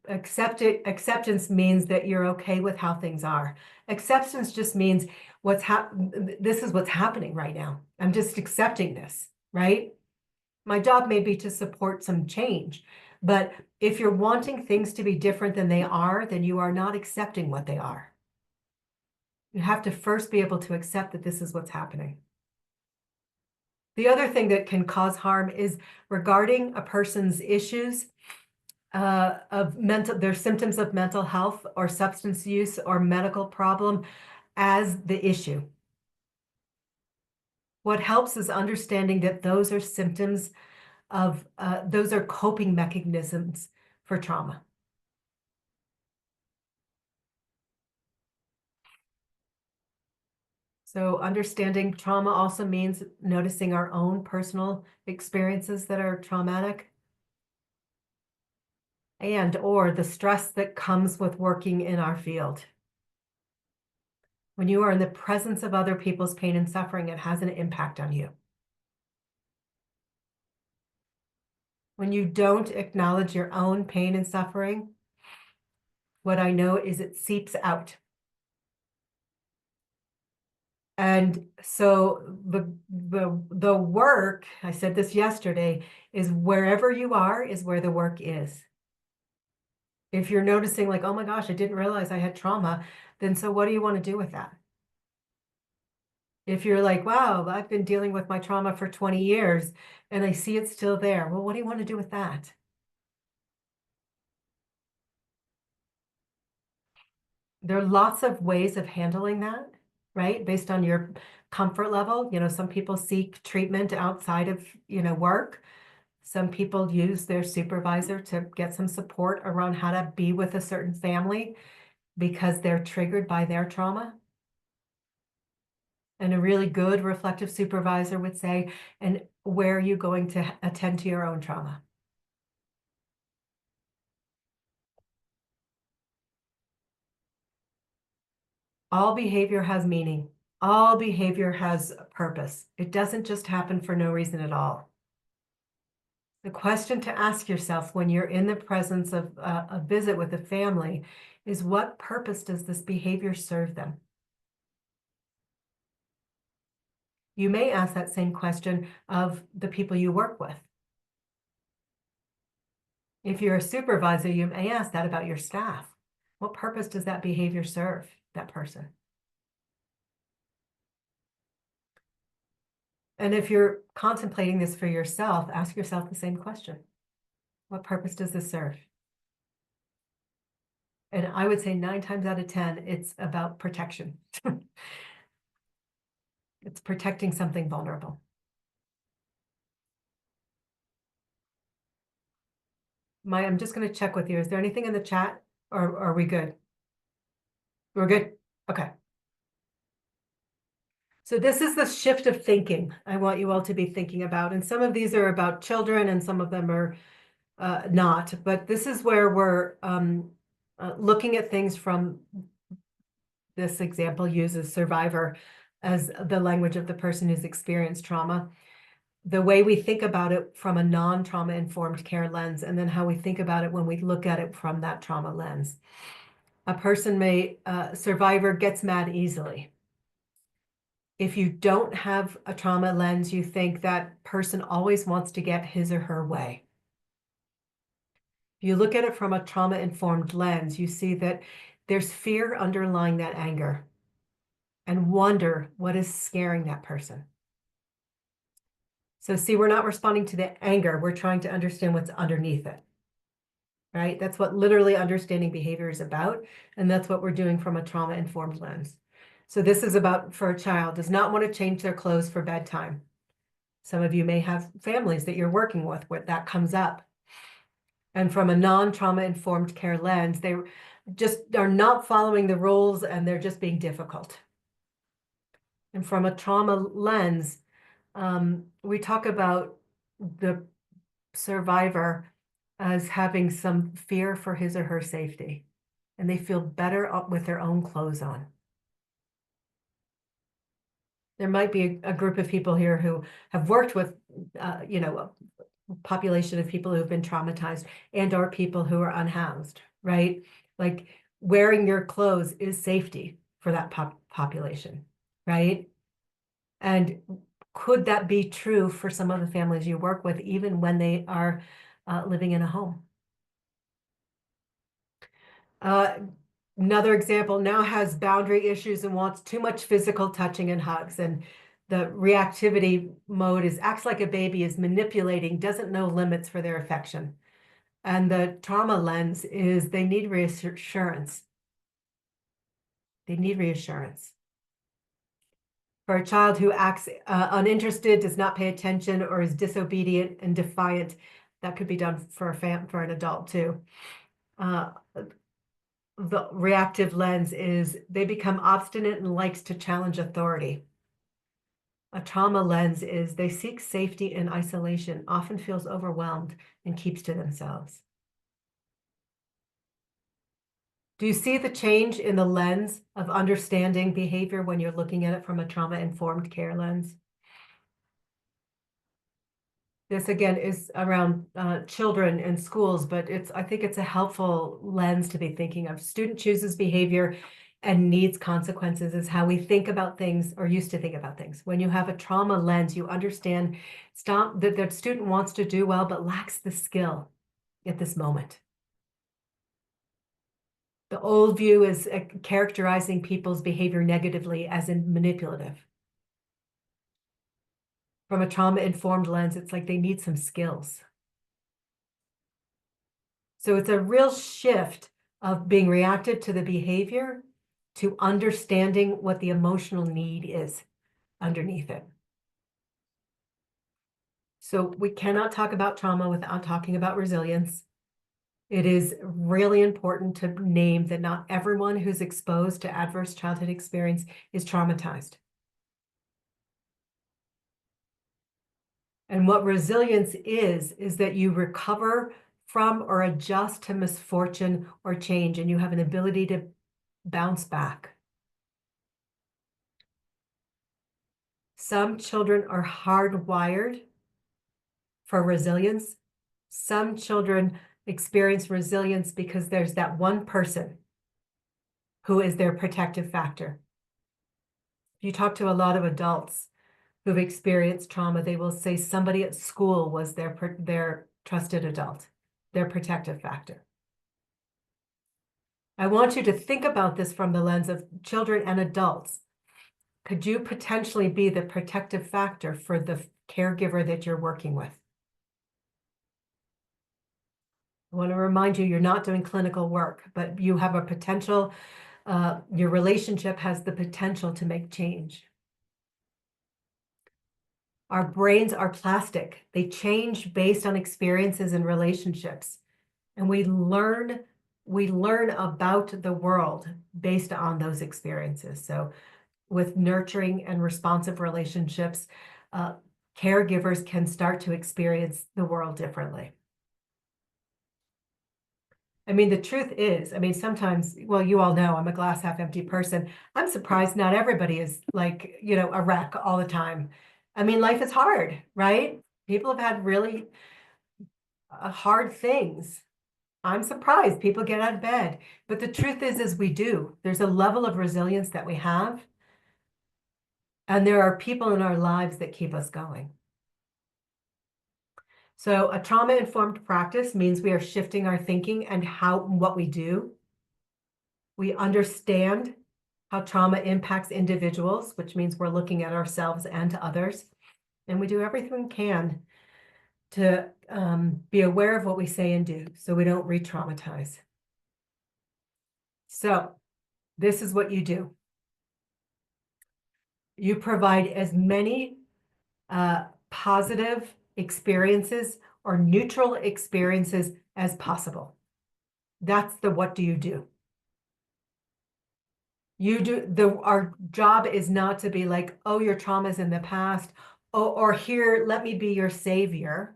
acceptance means that you're okay with how things are. Acceptance just means this is what's happening right now. I'm just accepting this, right? My job may be to support some change, but if you're wanting things to be different than they are, then you are not accepting what they are. You have to first be able to accept that this is what's happening. The other thing that can cause harm is regarding a person's issues their symptoms of mental health or substance use or medical problem as the issue. What helps is understanding that those are symptoms of, those are coping mechanisms for trauma. So understanding trauma also means noticing our own personal experiences that are traumatic, or the stress that comes with working in our field. When you are in the presence of other people's pain and suffering, it has an impact on you. When you don't acknowledge your own pain and suffering, what I know is it seeps out. And so the work, I said this yesterday, is wherever you are is where the work is. If you're noticing like, oh my gosh, I didn't realize I had trauma, then so what do you want to do with that? If you're like, wow, I've been dealing with my trauma for 20 years and I see it's still there, well, what do you want to do with that? There are lots of ways of handling that, right? Based on your comfort level. Some people seek treatment outside of, work. Some people use their supervisor to get some support around how to be with a certain family because they're triggered by their trauma. And a really good reflective supervisor would say, and where are you going to attend to your own trauma? All behavior has meaning. All behavior has purpose. It doesn't just happen for no reason at all. The question to ask yourself when you're in the presence of a visit with a family is, what purpose does this behavior serve them? You may ask that same question of the people you work with. If you're a supervisor, you may ask that about your staff. What purpose does that behavior serve that person? And if you're contemplating this for yourself, ask yourself the same question. What purpose does this serve? And I would say 9 times out of 10, it's about protection. It's protecting something vulnerable. Maya, I'm just going to check with you. Is there anything in the chat, or are we good? We're good? Okay. So this is the shift of thinking I want you all to be thinking about. And some of these are about children and some of them are not. But this is where we're looking at things from, this example uses survivor as the language of the person who's experienced trauma. The way we think about it from a non-trauma informed care lens, and then how we think about it when we look at it from that trauma lens. A person survivor gets mad easily. If you don't have a trauma lens, you think that person always wants to get his or her way. If you look at it from a trauma-informed lens, you see that there's fear underlying that anger and wonder what is scaring that person. So see, we're not responding to the anger. We're trying to understand what's underneath it, right? That's what literally understanding behavior is about. And that's what we're doing from a trauma-informed lens. So this is about, for a child, does not want to change their clothes for bedtime. Some of you may have families that you're working with where that comes up. And from a non-trauma informed care lens, they just are not following the rules and they're just being difficult. And from a trauma lens, we talk about the survivor as having some fear for his or her safety, and they feel better with their own clothes on. There might be a group of people here who have worked with, a population of people who've been traumatized and or people who are unhoused, right? Like wearing your clothes is safety for that population, right? And could that be true for some of the families you work with, even when they are living in a home? Another example now has boundary issues and wants too much physical touching and hugs. And the reactivity mode acts like a baby, is manipulating, doesn't know limits for their affection. And the trauma lens is they need reassurance. They need reassurance. For a child who acts uninterested, does not pay attention, or is disobedient and defiant, that could be done for an adult too. The reactive lens is they become obstinate and likes to challenge authority. A trauma lens is they seek safety in isolation, often feels overwhelmed and keeps to themselves. Do you see the change in the lens of understanding behavior when you're looking at it from a trauma-informed care lens? This again is around children and schools, but I think it's a helpful lens to be thinking of. Student chooses behavior and needs consequences is how we think about things, or used to think about things. When you have a trauma lens, you understand that the student wants to do well, but lacks the skill at this moment. The old view is characterizing people's behavior negatively as in manipulative. from a trauma-informed lens, it's like they need some skills. So it's a real shift of being reactive to the behavior to understanding what the emotional need is underneath it. So we cannot talk about trauma without talking about resilience. It is really important to name that not everyone who's exposed to adverse childhood experience is traumatized. And what resilience is that you recover from or adjust to misfortune or change, and you have an ability to bounce back. Some children are hardwired for resilience. Some children experience resilience because there's that one person who is their protective factor. If you talk to a lot of adults who've experienced trauma, they will say somebody at school was their trusted adult, their protective factor. I want you to think about this from the lens of children and adults. Could you potentially be the protective factor for the caregiver that you're working with? I want to remind you, you're not doing clinical work, but you have a potential, your relationship has the potential to make change. Our brains are plastic. They change based on experiences and relationships. And we learn about the world based on those experiences. So with nurturing and responsive relationships, caregivers can start to experience the world differently. I mean, the truth is, I mean, sometimes, well, you all know I'm a glass half empty person. I'm surprised not everybody is like, you know, a wreck all the time. I mean, life is hard, right? People have had really hard things. I'm surprised people get out of bed. But the truth is we do. There's a level of resilience that we have. And there are people in our lives that keep us going. So a trauma-informed practice means we are shifting our thinking and what we do. We understand how trauma impacts individuals, which means we're looking at ourselves and to others. And we do everything we can to be aware of what we say and do so we don't re-traumatize. So this is what you do. You provide as many positive experiences or neutral experiences as possible. That's the what do you do. Our job is not to be like, oh, your trauma's in the past, or here, let me be your savior.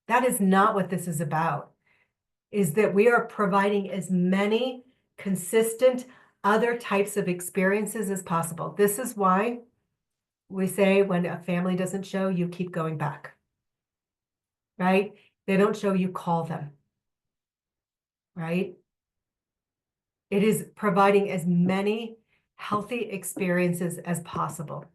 That is not what this is about. Is that we are providing as many consistent other types of experiences as possible. This is why we say when a family doesn't show, you keep going back, right? They don't show, you call them, right? It is providing as many healthy experiences as possible.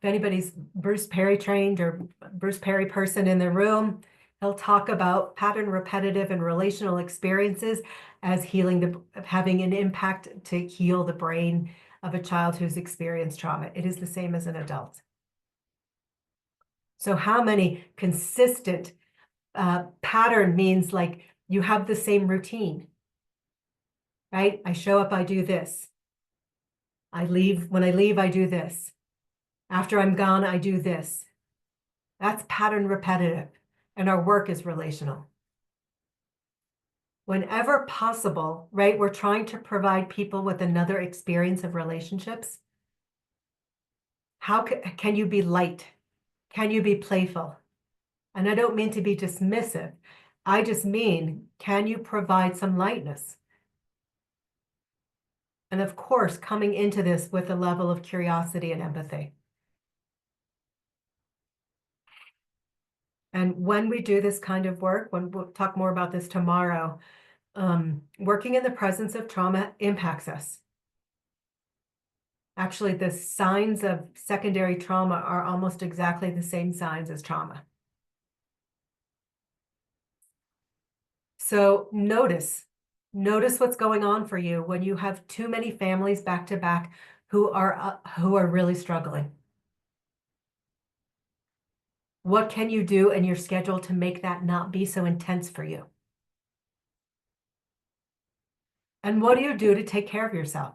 If anybody's Bruce Perry trained or Bruce Perry person in the room, he'll talk about pattern, repetitive, and relational experiences as having an impact to heal the brain of a child who's experienced trauma. It is the same as an adult. So how many consistent pattern means like you have the same routine, right? I show up, I do this. When I leave, I do this. After I'm gone, I do this. That's pattern repetitive, and our work is relational. Whenever possible, right, we're trying to provide people with another experience of relationships. How can you be light? Can you be playful? And I don't mean to be dismissive. I just mean, can you provide some lightness? And of course, coming into this with a level of curiosity and empathy. And when we do this kind of work, when we'll talk more about this tomorrow, working in the presence of trauma impacts us. Actually, the signs of secondary trauma are almost exactly the same signs as trauma. So notice what's going on for you when you have too many families back to back who are really struggling. What can you do in your schedule to make that not be so intense for you? And what do you do to take care of yourself?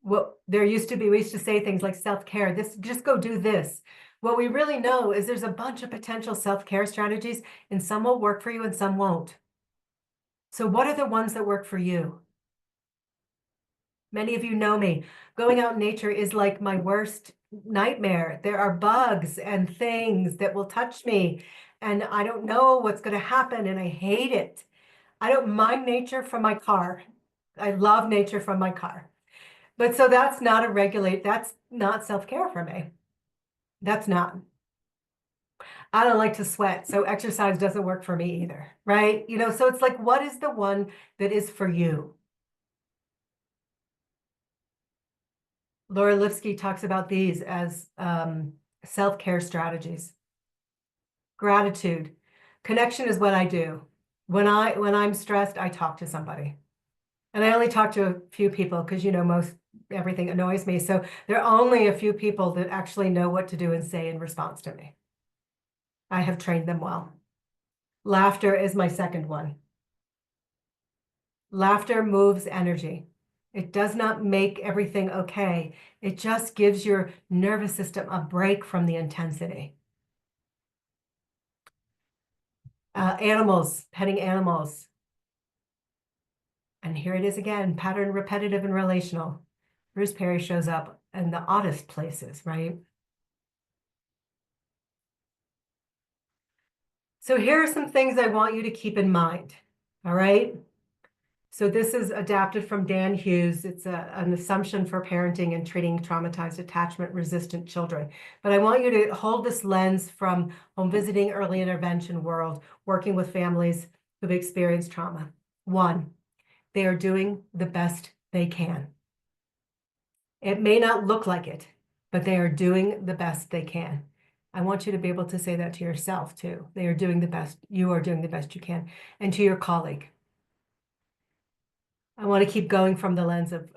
Well, we used to say things like self-care, just go do this. What we really know is there's a bunch of potential self-care strategies, and some will work for you and some won't. So what are the ones that work for you? Many of you know me. Going out in nature is like my worst nightmare. There are bugs and things that will touch me, and I don't know what's going to happen, and I hate it. I don't mind nature from my car. I love nature from my car. But so that's not self-care for me. That's not. I don't like to sweat, so exercise doesn't work for me either, right? So it's like, what is the one that is for you? Laura Lipsky talks about these as self-care strategies. Gratitude. Connection is what I do. When I'm stressed, I talk to somebody. And I only talk to a few people because, everything annoys me. So there are only a few people that actually know what to do and say in response to me. I have trained them well. Laughter is my second one. Laughter moves energy. It does not make everything okay. It just gives your nervous system a break from the intensity. Animals, petting animals. And here it is again, pattern, repetitive, and relational. Bruce Perry shows up in the oddest places, right? So here are some things I want you to keep in mind, all right? So this is adapted from Dan Hughes. It's an assumption for parenting and treating traumatized attachment-resistant children. But I want you to hold this lens from home visiting, early intervention world, working with families who've experienced trauma. 1, they are doing the best they can. It may not look like it, but they are doing the best they can. I want you to be able to say that to yourself too. They are doing the best. You are doing the best you can. And to your colleague. I want to keep going from the lens of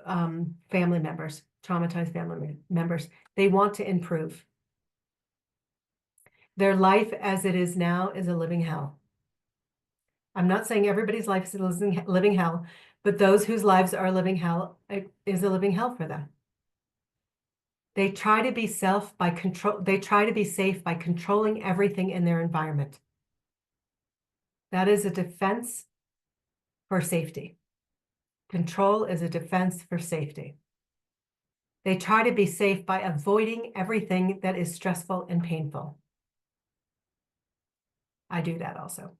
family members, traumatized family members. They want to improve. Their life as it is now is a living hell. I'm not saying everybody's life is a living hell, but those whose lives are a living hell, it is a living hell for them. They try to be safe by controlling everything in their environment. That is a defense for safety. Control is a defense for safety. They try to be safe by avoiding everything that is stressful and painful. I do that also.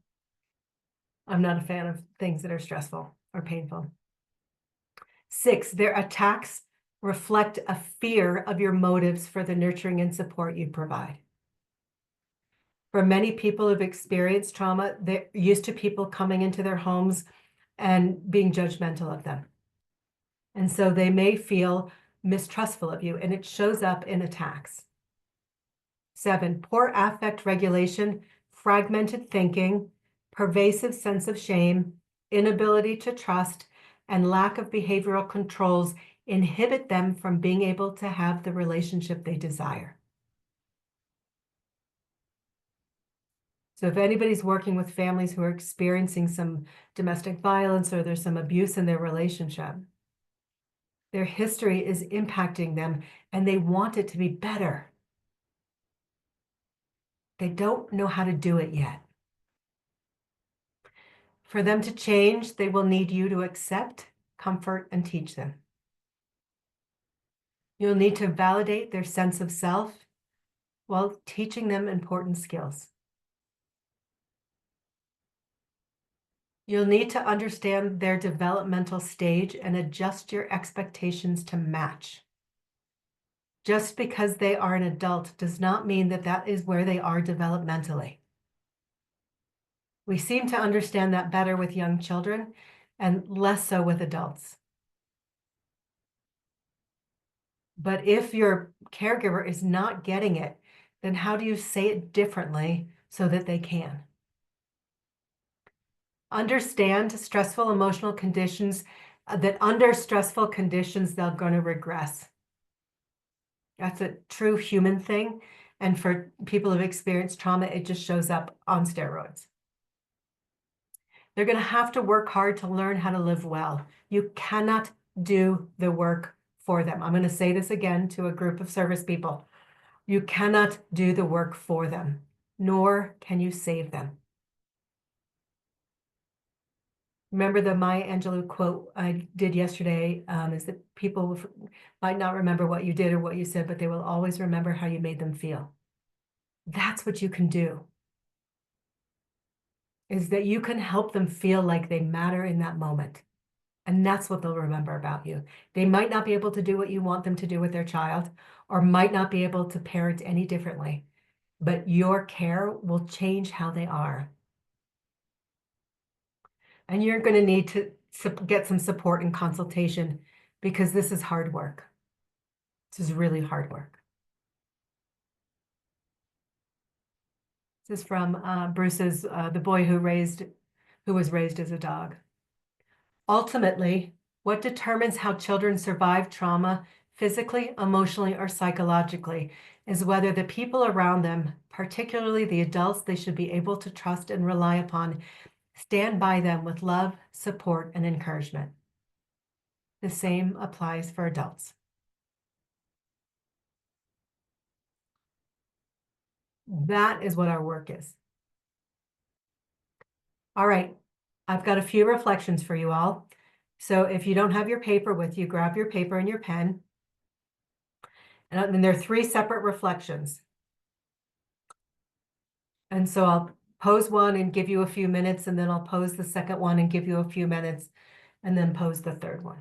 I'm not a fan of things that are stressful or painful. 6, their attacks reflect a fear of your motives for the nurturing and support you provide. For many people who've experienced trauma, they're used to people coming into their homes and being judgmental of them. And so they may feel mistrustful of you, and it shows up in attacks. 7, poor affect regulation, fragmented thinking, pervasive sense of shame, inability to trust, and lack of behavioral controls inhibit them from being able to have the relationship they desire. So if anybody's working with families who are experiencing some domestic violence or there's some abuse in their relationship, their history is impacting them and they want it to be better. They don't know how to do it yet. For them to change, they will need you to accept, comfort, and teach them. You'll need to validate their sense of self while teaching them important skills. You'll need to understand their developmental stage and adjust your expectations to match. Just because they are an adult does not mean that that is where they are developmentally. We seem to understand that better with young children and less so with adults. But if your caregiver is not getting it, then how do you say it differently so that they can? Understand stressful emotional conditions, that under stressful conditions, they're going to regress. That's a true human thing. And for people who've experienced trauma, it just shows up on steroids. They're going to have to work hard to learn how to live well. You cannot do the work for them. I'm going to say this again to a group of service people. You cannot do the work for them, nor can you save them. Remember the Maya Angelou quote I did yesterday, is that people might not remember what you did or what you said, but they will always remember how you made them feel. That's what you can do, is that you can help them feel like they matter in that moment. And that's what they'll remember about you. They might not be able to do what you want them to do with their child, or might not be able to parent any differently, but your care will change how they are. And you're going to need to get some support and consultation, because this is hard work. This is really hard work. This is from Bruce's, the boy who was raised as a dog. Ultimately, what determines how children survive trauma physically, emotionally, or psychologically is whether the people around them, particularly the adults they should be able to trust and rely upon, stand by them with love, support, and encouragement. The same applies for adults. That is what our work is. All right, I've got a few reflections for you all. So if you don't have your paper with you, grab your paper and your pen. And then there are 3 separate reflections. And so I'll pose one and give you a few minutes, and then I'll pose the second one and give you a few minutes, and then pose the third one.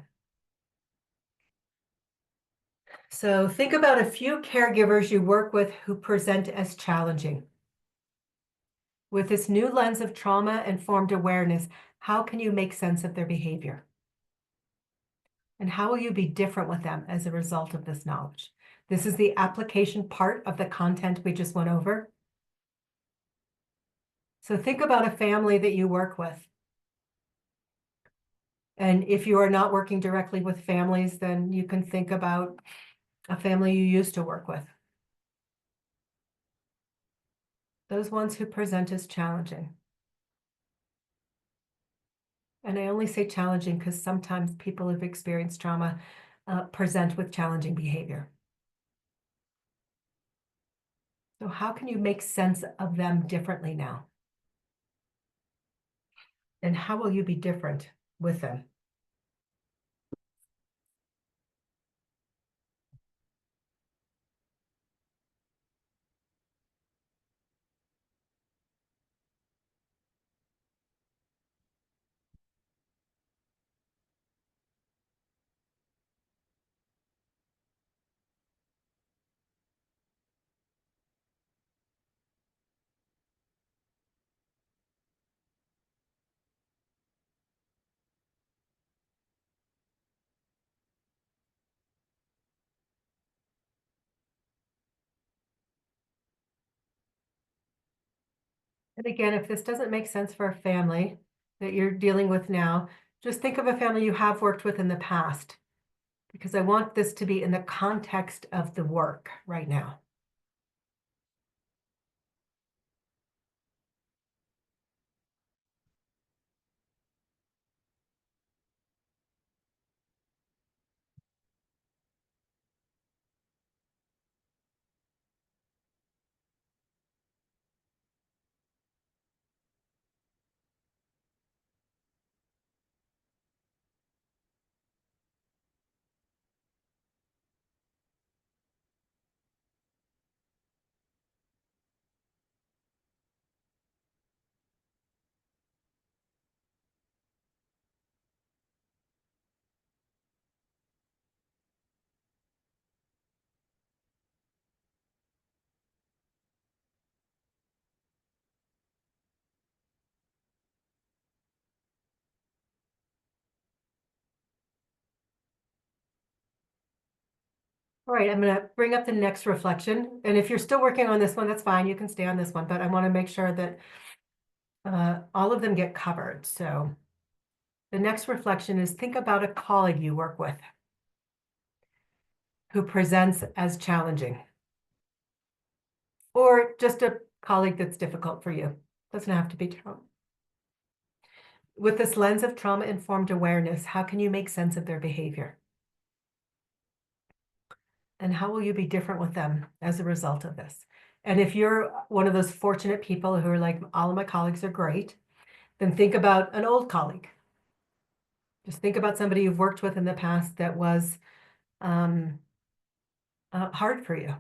So think about a few caregivers you work with who present as challenging. With this new lens of trauma-informed awareness, how can you make sense of their behavior? And how will you be different with them as a result of this knowledge? This is the application part of the content we just went over. So think about a family that you work with. And if you are not working directly with families, then you can think about a family you used to work with. Those ones who present as challenging. And I only say challenging because sometimes people who've experienced trauma present with challenging behavior. So how can you make sense of them differently now? And how will you be different with them? And again, if this doesn't make sense for a family that you're dealing with now, just think of a family you have worked with in the past, because I want this to be in the context of the work right now. All right, I'm going to bring up the next reflection. And if you're still working on this one, that's fine. You can stay on this one, but I want to make sure that all of them get covered. So the next reflection is, think about a colleague you work with who presents as challenging. or just a colleague that's difficult for you. Doesn't have to be trauma. With this lens of trauma-informed awareness, how can you make sense of their behavior? And how will you be different with them as a result of this? And if you're one of those fortunate people who are like, all of my colleagues are great, then think about an old colleague. Just think about somebody you've worked with in the past that was hard for you.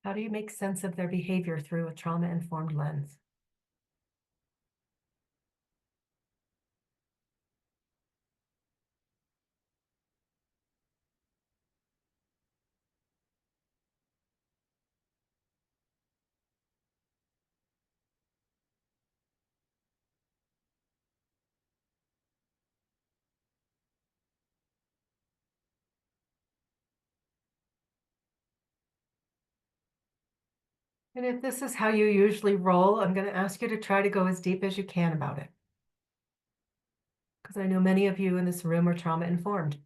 How do you make sense of their behavior through a trauma-informed lens? And if this is how you usually roll, I'm going to ask you to try to go as deep as you can about it. Because I know many of you in this room are trauma-informed.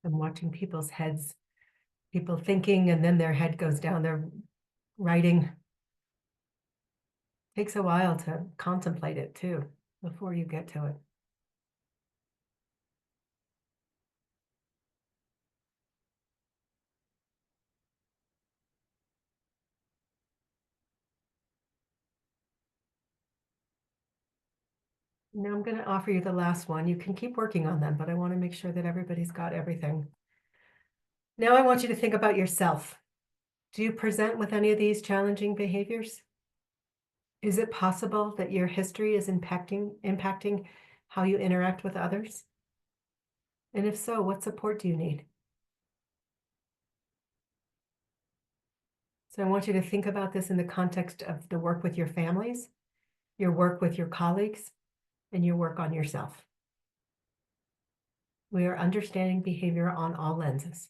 I'm watching people's heads, people thinking, and then their head goes down, they're writing. Takes a while to contemplate it too, before you get to it. Now I'm going to offer you the last one. You can keep working on them, but I want to make sure that everybody's got everything. Now I want you to think about yourself. Do you present with any of these challenging behaviors? Is it possible that your history is impacting how you interact with others? And if so, what support do you need? So I want you to think about this in the context of the work with your families, your work with your colleagues, and your work on yourself. We are understanding behavior on all lenses.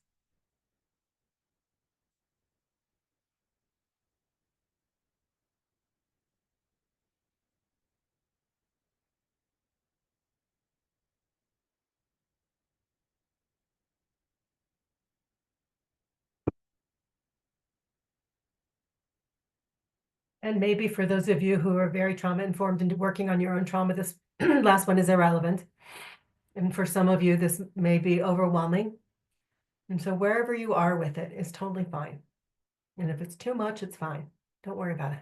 And maybe for those of you who are very trauma informed and working on your own trauma, this last one is irrelevant. And for some of you, this may be overwhelming. And so wherever you are with it is totally fine. And if it's too much, it's fine. Don't worry about it.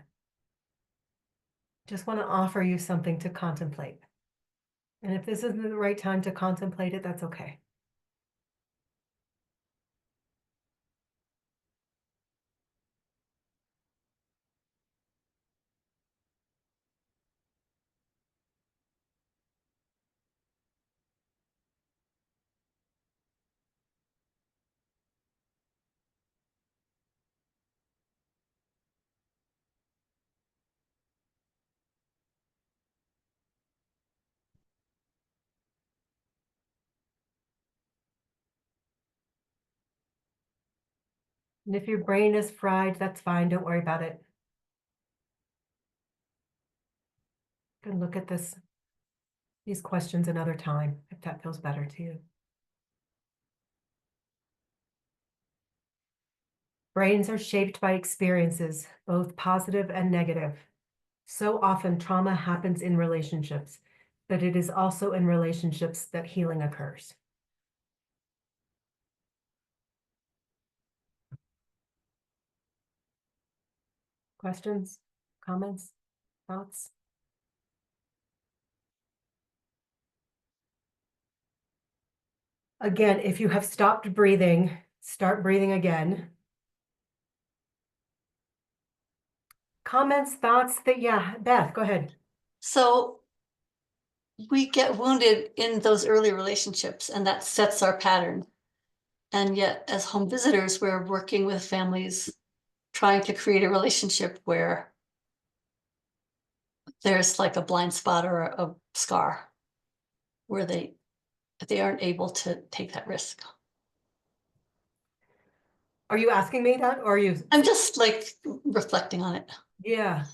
Just want to offer you something to contemplate. And if this isn't the right time to contemplate it, that's okay. And if your brain is fried, that's fine. Don't worry about it. You can look at these questions another time if that feels better to you. Brains are shaped by experiences, both positive and negative. So often trauma happens in relationships, but it is also in relationships that healing occurs. Questions, comments, thoughts? Again, if you have stopped breathing, start breathing again. Comments, thoughts that, yeah, Beth, go ahead. So we get wounded in those early relationships, and that sets our pattern. And yet, as home visitors, we're working with families trying to create a relationship where there's like a blind spot or a scar where they aren't able to take that risk. Are you asking me that, or are you? I'm just like reflecting on it. Yeah.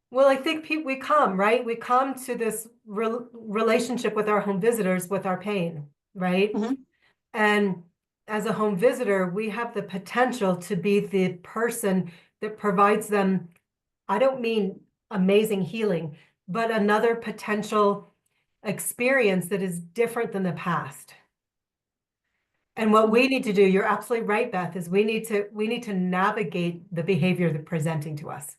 Well, I think we come, right? We come to this relationship with our home visitors with our pain, right? Mhm. And as a home visitor, we have the potential to be the person that provides them, I don't mean amazing healing, but another potential experience that is different than the past. And what we need to do, you're absolutely right, Beth, is we need to navigate the behavior they're presenting to us.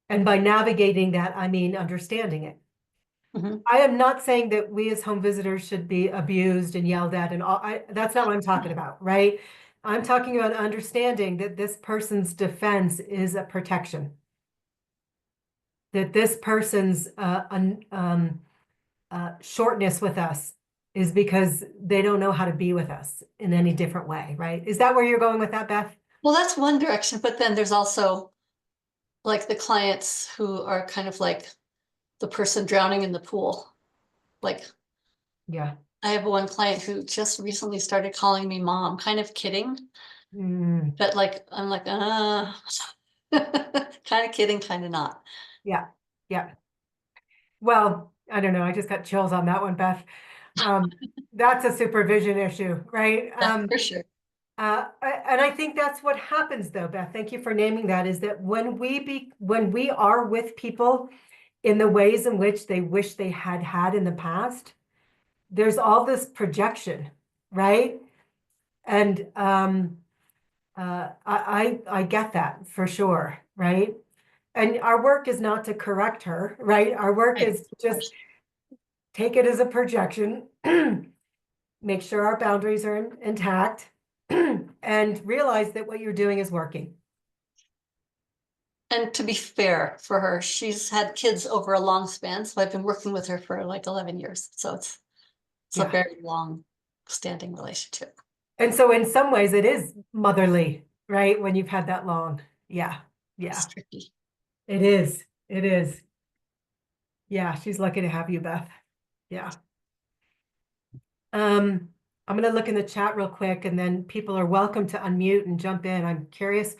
And by navigating that, I mean understanding it. Mhm. I am not saying that we as home visitors should be abused and yelled at and all. That's not what I'm talking about, right? I'm talking about understanding that this person's defense is a protection. That this person's shortness with us is because they don't know how to be with us in any different way, right? Is that where you're going with that, Beth? Well, that's one direction, but then there's also like the clients who are kind of like the person drowning in the pool. Like, Yeah. I have one client who just recently started calling me mom, kind of kidding, but like, I'm like, kind of kidding, kind of not. Yeah. Yeah. Well, I don't know. I just got chills on that one, Beth. That's a supervision issue, right? Yeah, for sure. And I think that's what happens though, Beth. Thank you for naming that, is that when we are with people in the ways in which they wish they had in the past, there's all this projection, right? And I get that for sure, right? And our work is not to correct her, right? Our work Right. is to just take it as a projection, make sure our boundaries are intact, and realize that what you're doing is working. And to be fair for her, she's had kids over a long span. So I've been working with her for like 11 years. So it's a Yeah. very long standing relationship. And so in some ways it is motherly, right? When you've had that long. Yeah. Yeah. It's tricky. It is. It is. Yeah, she's lucky to have you, Beth. Yeah. I'm going to look in the chat real quick, and then people are welcome to unmute and jump in. I'm curious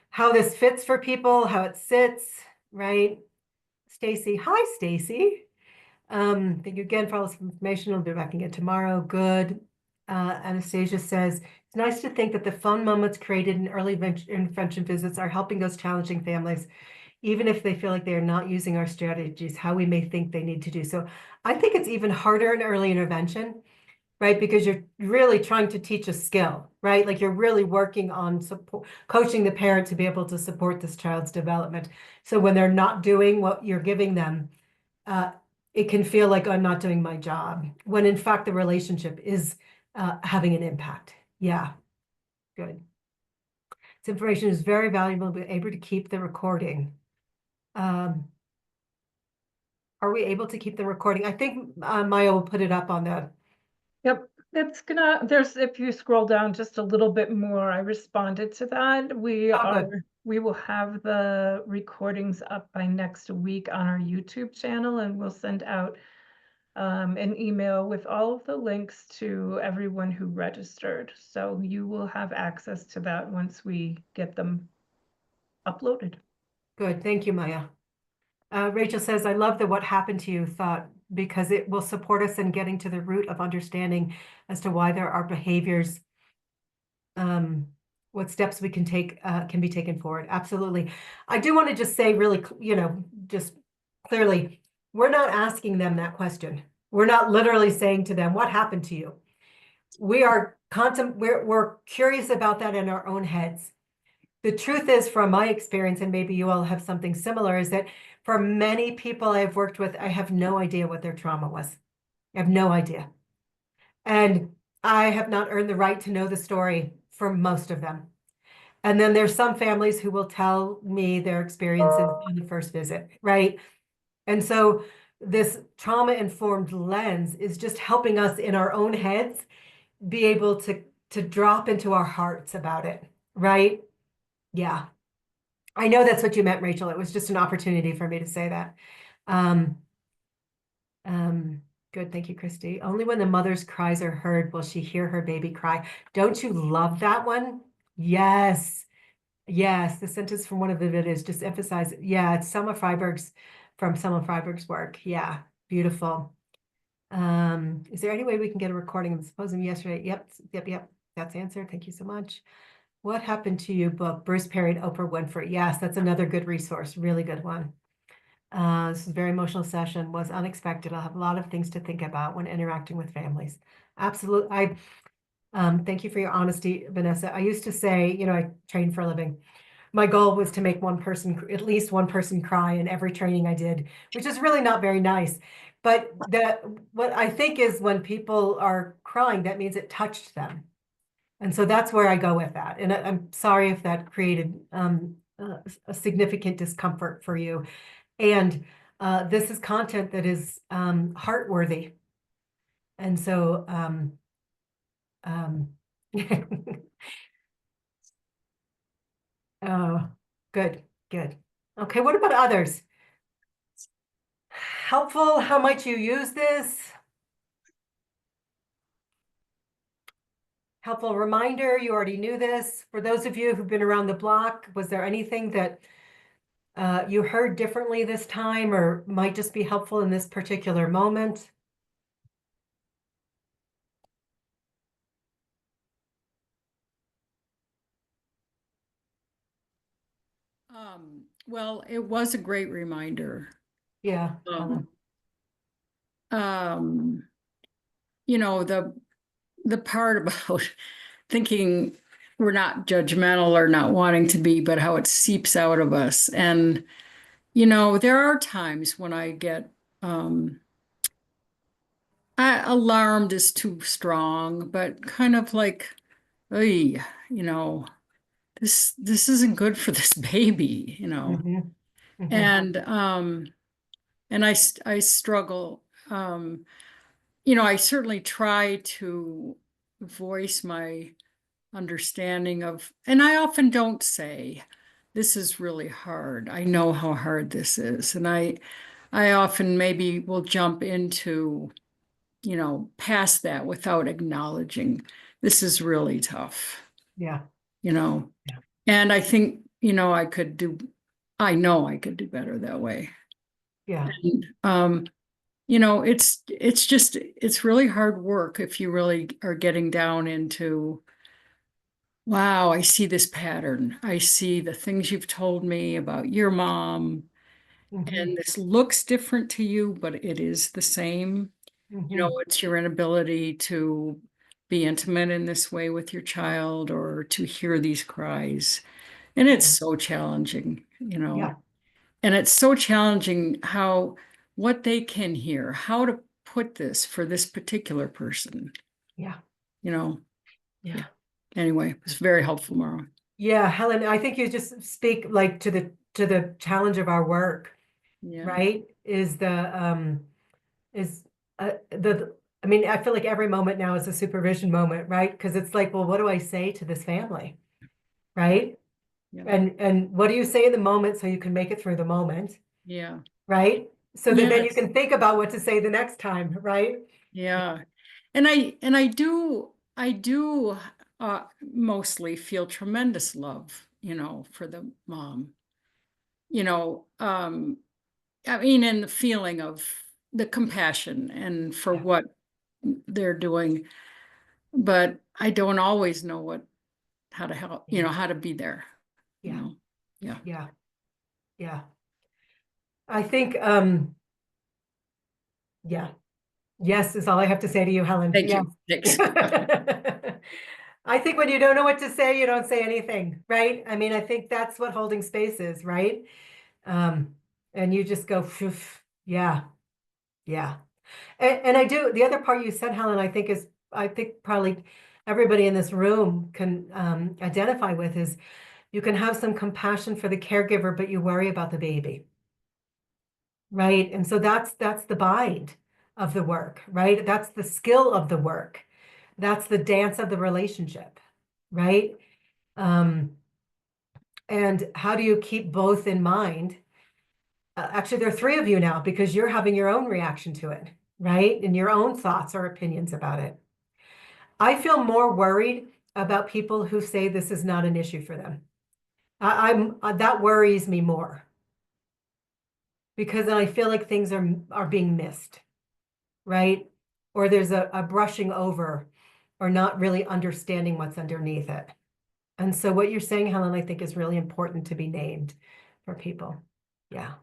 how this fits for people, how it sits, right? Stacy. Hi, Stacy. Thank you again for all this information. I'll be back again tomorrow. Good. Anastasia says, it's nice to think that the fun moments created in early intervention visits are helping those challenging families, even if they feel like they're not using our strategies, how we may think they need to do. So I think it's even harder in early intervention, right? Because you're really trying to teach a skill, right? Like you're really working on coaching the parent to be able to support this child's development. So when they're not doing what you're giving them, it can feel like I'm not doing my job, when in fact the relationship is having an impact. Yeah, good. This information is very valuable. We're able to keep the recording. Are we able to keep the recording? I think Maya will put it up on the. Yep, if you scroll down just a little bit more, I responded to that. We will have the recordings up by next week on our YouTube channel, and we'll send out an email with all of the links to everyone who registered. So you will have access to that once we get them uploaded. Good, thank you, Maya. Rachel says, I love the what happened to you thought, because it will support us in getting to the root of understanding as to why there are behaviors, what steps we can take, can be taken forward. Absolutely. I do want to just say really, just clearly, we're not asking them that question. We're not literally saying to them, what happened to you? We're curious about that in our own heads. The truth is, from my experience, and maybe you all have something similar, is that for many people I've worked with, I have no idea what their trauma was. I have no idea. And I have not earned the right to know the story for most of them. And then there's some families who will tell me their experiences on the first visit, right? And so this trauma-informed lens is just helping us in our own heads be able to drop into our hearts about it, right? Yeah. I know that's what you meant, Rachel. It was just an opportunity for me to say that. Um, good. Thank you, Christy. Only when the mother's cries are heard will she hear her baby cry. Don't you love that one? Yes. Yes. The sentence from one of the videos just emphasize, yeah, it's Selma Freiberg's from Selma Freiberg's work. Yeah. Beautiful. Is there any way we can get a recording of the symposium yesterday? Yep. That's answered. Thank you so much. What Happened to You book, Bruce Perry and Oprah Winfrey. Yes, that's another good resource. Really good one. This is a very emotional session, was unexpected. I'll have a lot of things to think about when interacting with families. Absolutely. Thank you for your honesty, Vanessa. I used to say, I trained for a living. My goal was to make at least one person cry in every training I did, which is really not very nice. But what I think is when people are crying, that means it touched them. And so that's where I go with that. And I'm sorry if that created a significant discomfort for you. And this is content that is heartworthy. And so, oh, good. Okay, what about others? Helpful? How might you use this? Helpful reminder, you already knew this. For those of you who've been around the block, was there anything that you heard differently this time or might just be helpful in this particular moment? Well, it was a great reminder. Yeah. Um, the part about thinking we're not judgmental or not wanting to be, but how it seeps out of us. And, there are times when I get alarmed is too strong, but kind of like, hey, this isn't good for this baby, Mhm. and I struggle. I certainly try to voice my understanding of, and I often don't say, this is really hard. I know how hard this is. And I often maybe will jump into, past that without acknowledging this is really tough, Yeah. Yeah. And I think, I know I could do better that way. Yeah. And, it's really hard work if you really are getting down into, wow, I see this pattern. I see the things you've told me about your mom, and this looks different to you, but it is the same. It's your inability to be intimate in this way with your child or to hear these cries. And it's so challenging, Yeah. and it's so challenging what they can hear, how to put this for this particular person, Yeah. Yeah. Anyway, it's very helpful, Mara. Yeah, Helen, I think you just speak like to the challenge of our work, Yeah. right? I mean, I feel like every moment now is a supervision moment, right? Because it's like, well, what do I say to this family? Right? Yeah. And what do you say in the moment so you can make it through the moment? Yeah. Right? So that then you Yes. can think about what to say the next time, right? Yeah. And I do mostly feel tremendous love, for the mom. I mean, and the feeling of the compassion and for Yeah. what they're doing, but I don't always know how to help, how to be there. Yeah. Yeah. Yeah. Yeah. I think, yeah. Yes is all I have to say to you, Helen. Thank Yeah. you. Thanks. I think when you don't know what to say, you don't say anything, right? I mean, I think that's what holding space is, right? And you just go, phew, yeah. And I do, the other part you said, Helen, I think is I think probably everybody in this room can identify with is you can have some compassion for the caregiver, but you worry about the baby. Right. And so that's the bind of the work, right? That's the skill of the work. That's the dance of the relationship, right? And how do you keep both in mind? Actually, there are three of you now because you're having your own reaction to it, right? And your own thoughts or opinions about it. I feel more worried about people who say this is not an issue for them. That worries me more because then I feel like things are being missed, right? Or there's a brushing over or not really understanding what's underneath it. And so what you're saying, Helen, I think is really important to be named for people. Yeah.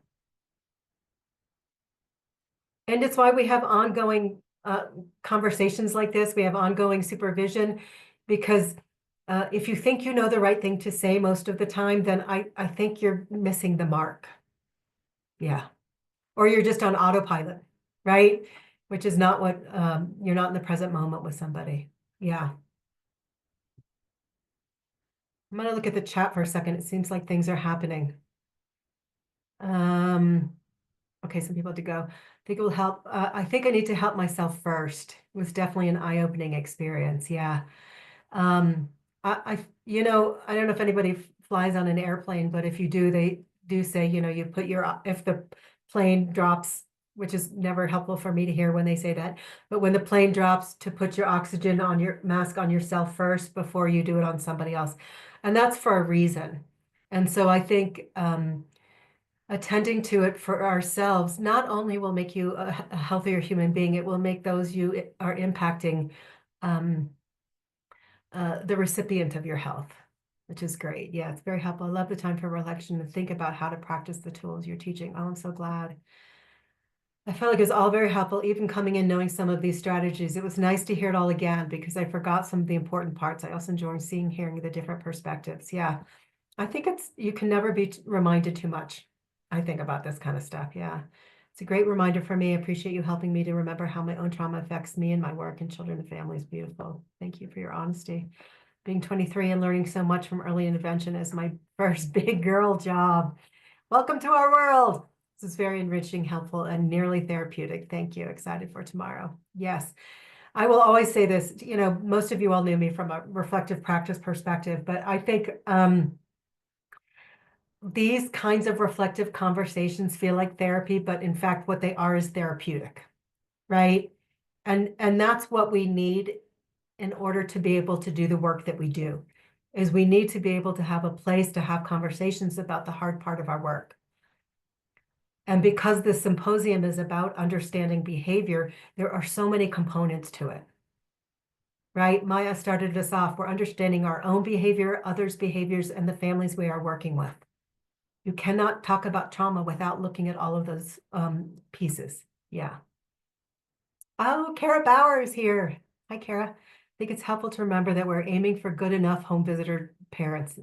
And it's why we have ongoing conversations like this. We have ongoing supervision because if you think you know the right thing to say most of the time, then I think you're missing the mark. Yeah. Or you're just on autopilot, right? Which is not what, you're not in the present moment with somebody. Yeah. I'm going to look at the chat for a second. It seems like things are happening. Okay, some people had to go. I think it will help. I think I need to help myself first. It was definitely an eye-opening experience. Yeah. You know, I don't know if anybody flies on an airplane, but if you do, they do say, you know, you put your, if the plane drops, which is never helpful for me to hear when they say that, but when the plane drops, to put your oxygen on your mask on yourself first before you do it on somebody else. And that's for a reason. And so I think, attending to it for ourselves not only will make you a healthier human being, it will make those you are impacting the recipient of your health, which is great. Yeah, it's very helpful. I love the time for reflection and think about how to practice the tools you're teaching. Oh, I'm so glad. I felt like it was all very helpful, even coming in knowing some of these strategies. It was nice to hear it all again because I forgot some of the important parts. I also enjoy hearing the different perspectives. Yeah, I think you can never be reminded too much. I think about this kind of stuff. Yeah. It's a great reminder for me. I appreciate you helping me to remember how my own trauma affects me and my work and children and families. Beautiful. Thank you for your honesty. Being 23 and learning so much from early intervention is my first big girl job. Welcome to our world. This is very enriching, helpful, and nearly therapeutic. Thank you. Excited for tomorrow. Yes. I will always say this, you know, most of you all knew me from a reflective practice perspective, but I think, these kinds of reflective conversations feel like therapy, but in fact, what they are is therapeutic, right? And that's what we need in order to be able to do the work that we do, is we need to be able to have a place to have conversations about the hard part of our work. And because the symposium is about understanding behavior, there are so many components to it, right? Maya started us off. We're understanding our own behavior, others' behaviors, and the families we are working with. You cannot talk about trauma without looking at all of those pieces. Yeah. Oh, Kara Bauer is here. Hi, Kara. I think it's helpful to remember that we're aiming for good enough home visitor parents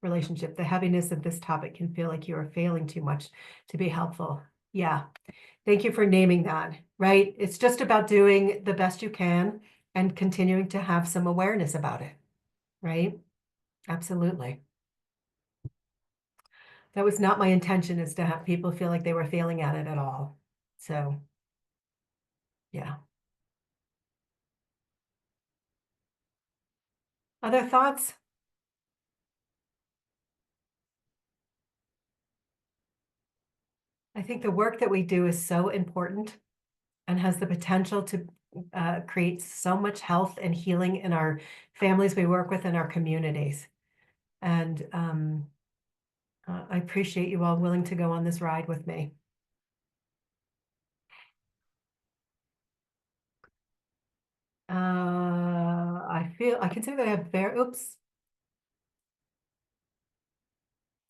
relationship. The heaviness of this topic can feel like you are failing too much to be helpful. Yeah. Thank you for naming that, right? It's just about doing the best you can and continuing to have some awareness about it, right? Absolutely. That was not my intention, is to have people feel like they were failing at it at all. So, yeah. Other thoughts? I think the work that we do is so important and has the potential to create so much health and healing in our families we work with in our communities. And I appreciate you all willing to go on this ride with me. I consider that I have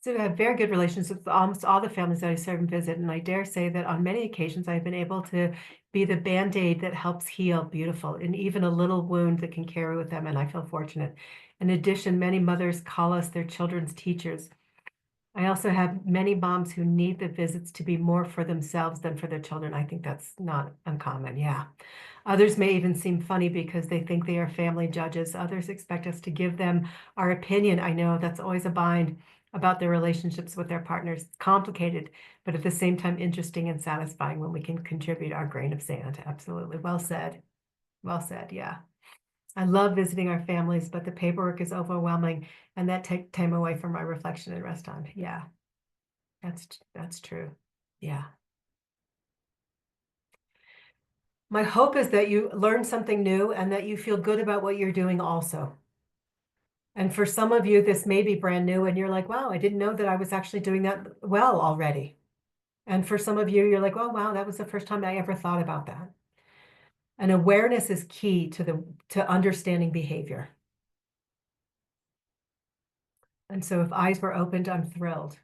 So I have very good relationships with almost all the families that I serve and visit, and I dare say that on many occasions I've been able to be the Band-Aid that helps heal beautiful, and even a little wound that can carry with them, and I feel fortunate. In addition, many mothers call us their children's teachers. I also have many moms who need the visits to be more for themselves than for their children. I think that's not uncommon. Yeah. Others may even seem funny because they think they are family judges. Others expect us to give them our opinion. I know that's always a bind about their relationships with their partners. It's complicated, but at the same time, interesting and satisfying when we can contribute our grain of sand. Absolutely. Well said. Well said. Yeah. I love visiting our families, but the paperwork is overwhelming and that takes time away from my reflection and rest time. Yeah, that's true. Yeah. My hope is that you learn something new and that you feel good about what you're doing also. And for some of you, this may be brand new and you're like, wow, I didn't know that I was actually doing that well already. And for some of you, you're like, oh, wow, that was the first time I ever thought about that. And awareness is key to understanding behavior. And so if eyes were opened, I'm thrilled.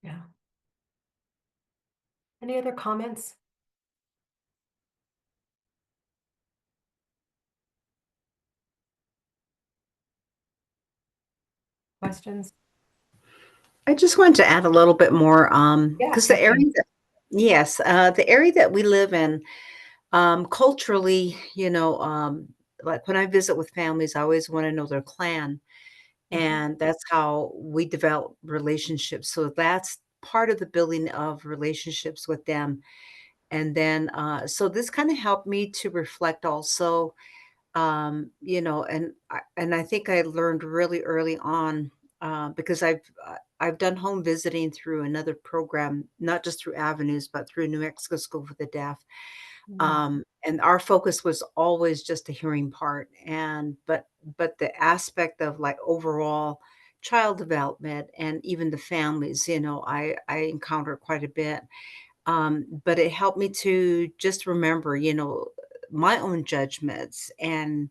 Yeah. Any other comments? Questions? I just wanted to add a little bit more, Yeah, because please do. yes, the area that we live in, culturally, like when I visit with families, I always want to know their clan, Mhm. and that's how we develop relationships. So that's part of the building of relationships with them. And then, so this kind of helped me to reflect also, and I think I learned really early on, because I've done home visiting through another program, not just through Avenues, but through New Mexico School for the Deaf. Mm, And our focus was always just the hearing part, and but the aspect of like overall child development and even the families, I encountered quite a bit. But it helped me to just remember, my own judgments and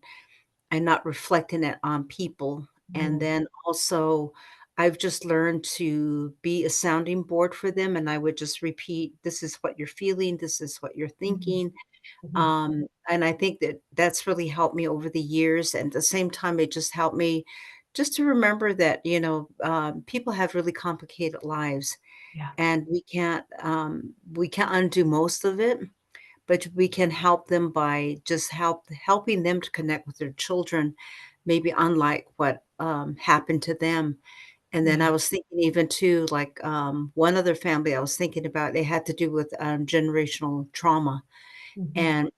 not reflecting it on people. And mm, then also, I've just learned to be a sounding board for them, and I would just repeat, "This is what you're feeling. This is what you're mhm, thinking." mhm. And I think that that's really helped me over the years. And at the same time, it just helped me just to remember that, people have really complicated lives, Yeah. and we can't undo most of it, but we can help them by just helping them to connect with their children, maybe unlike what, happened to them. And then I Mm, was thinking even too, like, one other family I was thinking about, they had to do with, generational trauma, mhm, and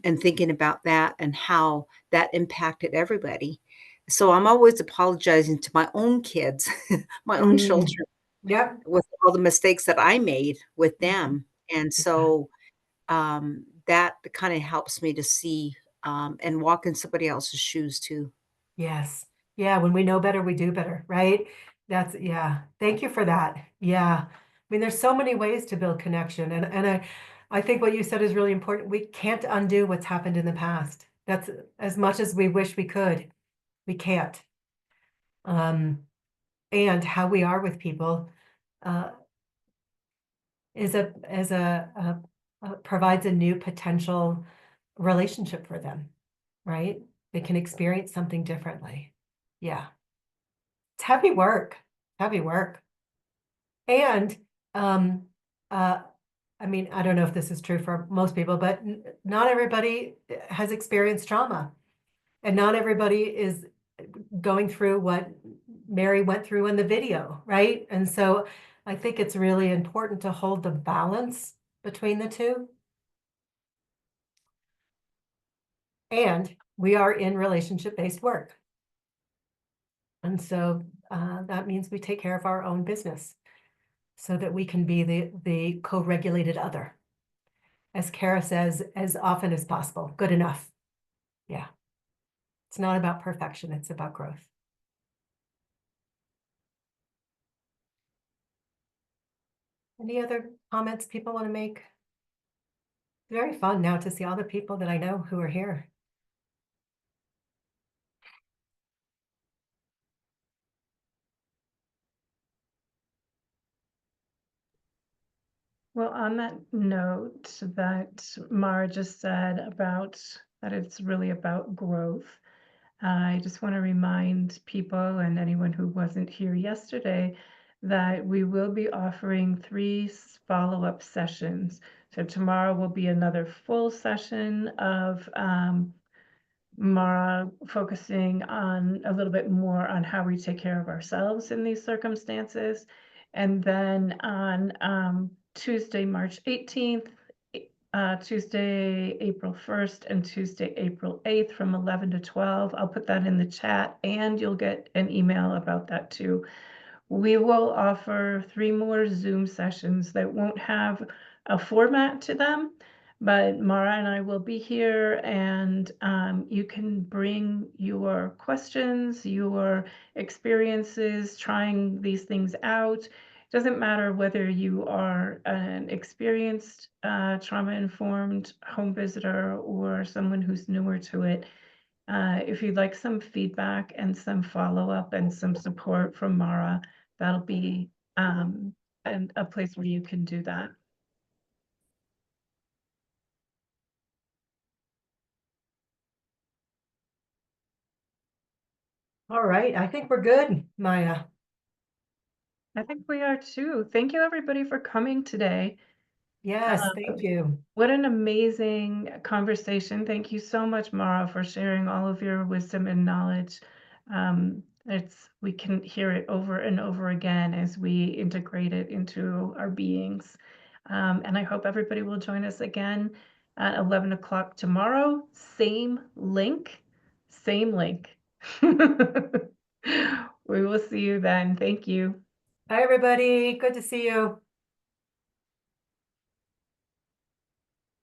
and thinking about that and how that impacted everybody. So I'm always apologizing to my own kids, my own mm. children, Yep. with all the mistakes that I made with Mhm. them. And Yeah. so that kind of helps me to see, and walk in somebody else's shoes too. Yes. Yeah, when we know better, we do better, right? That's yeah. Thank you for that. Yeah. I mean, there's so many ways to build connection, and I think what you said is really important. We can't undo what's happened in the past. That's as much as we wish we could, we can't. Um, and how we are with people, uh, provides a new potential relationship for them, right? They can experience something differently. Yeah. It's heavy work, heavy work. And, um, uh, I mean, I don't know if this is true for most people, but not everybody has experienced trauma, and not everybody is going through what Mary went through in the video, right? And so I think it's really important to hold the balance between the two. And we are in relationship-based work. And so that means we take care of our own business so that we can be the co-regulated other. As Kara says, as often as possible, good enough. Yeah. It's not about perfection, it's about growth. Any other comments people want to make? It's very fun now to see all the people that I know who are here. Well, on that note that Mara just said about that it's really about growth, I just want to remind people and anyone who wasn't here yesterday that we will be offering 3 follow-up sessions. So tomorrow will be another full session of Mara focusing on a little bit more on how we take care of ourselves in these circumstances. And then on Tuesday, March 18th, Tuesday, April 1st, and Tuesday, April 8th from 11 to 12. I'll put that in the chat and you'll get an email about that too. We will offer 3 more Zoom sessions that won't have a format to them, but Mara and I will be here, and you can bring your questions, your experiences, trying these things out. Doesn't matter whether you are an experienced trauma-informed home visitor or someone who's newer to it. If you'd like some feedback and some follow-up and some support from Mara, that'll be a place where you can do that. All right, I think we're good, Maya. I think we are too. Thank you, everybody, for coming today. Yes, thank you. What an amazing conversation. Thank you so much, Mara, for sharing all of your wisdom and knowledge. We can hear it over and over again as we integrate it into our beings. And I hope everybody will join us again at 11 o'clock tomorrow. Same link, same link. We will see you then. Thank you. Bye, everybody. Good to see you.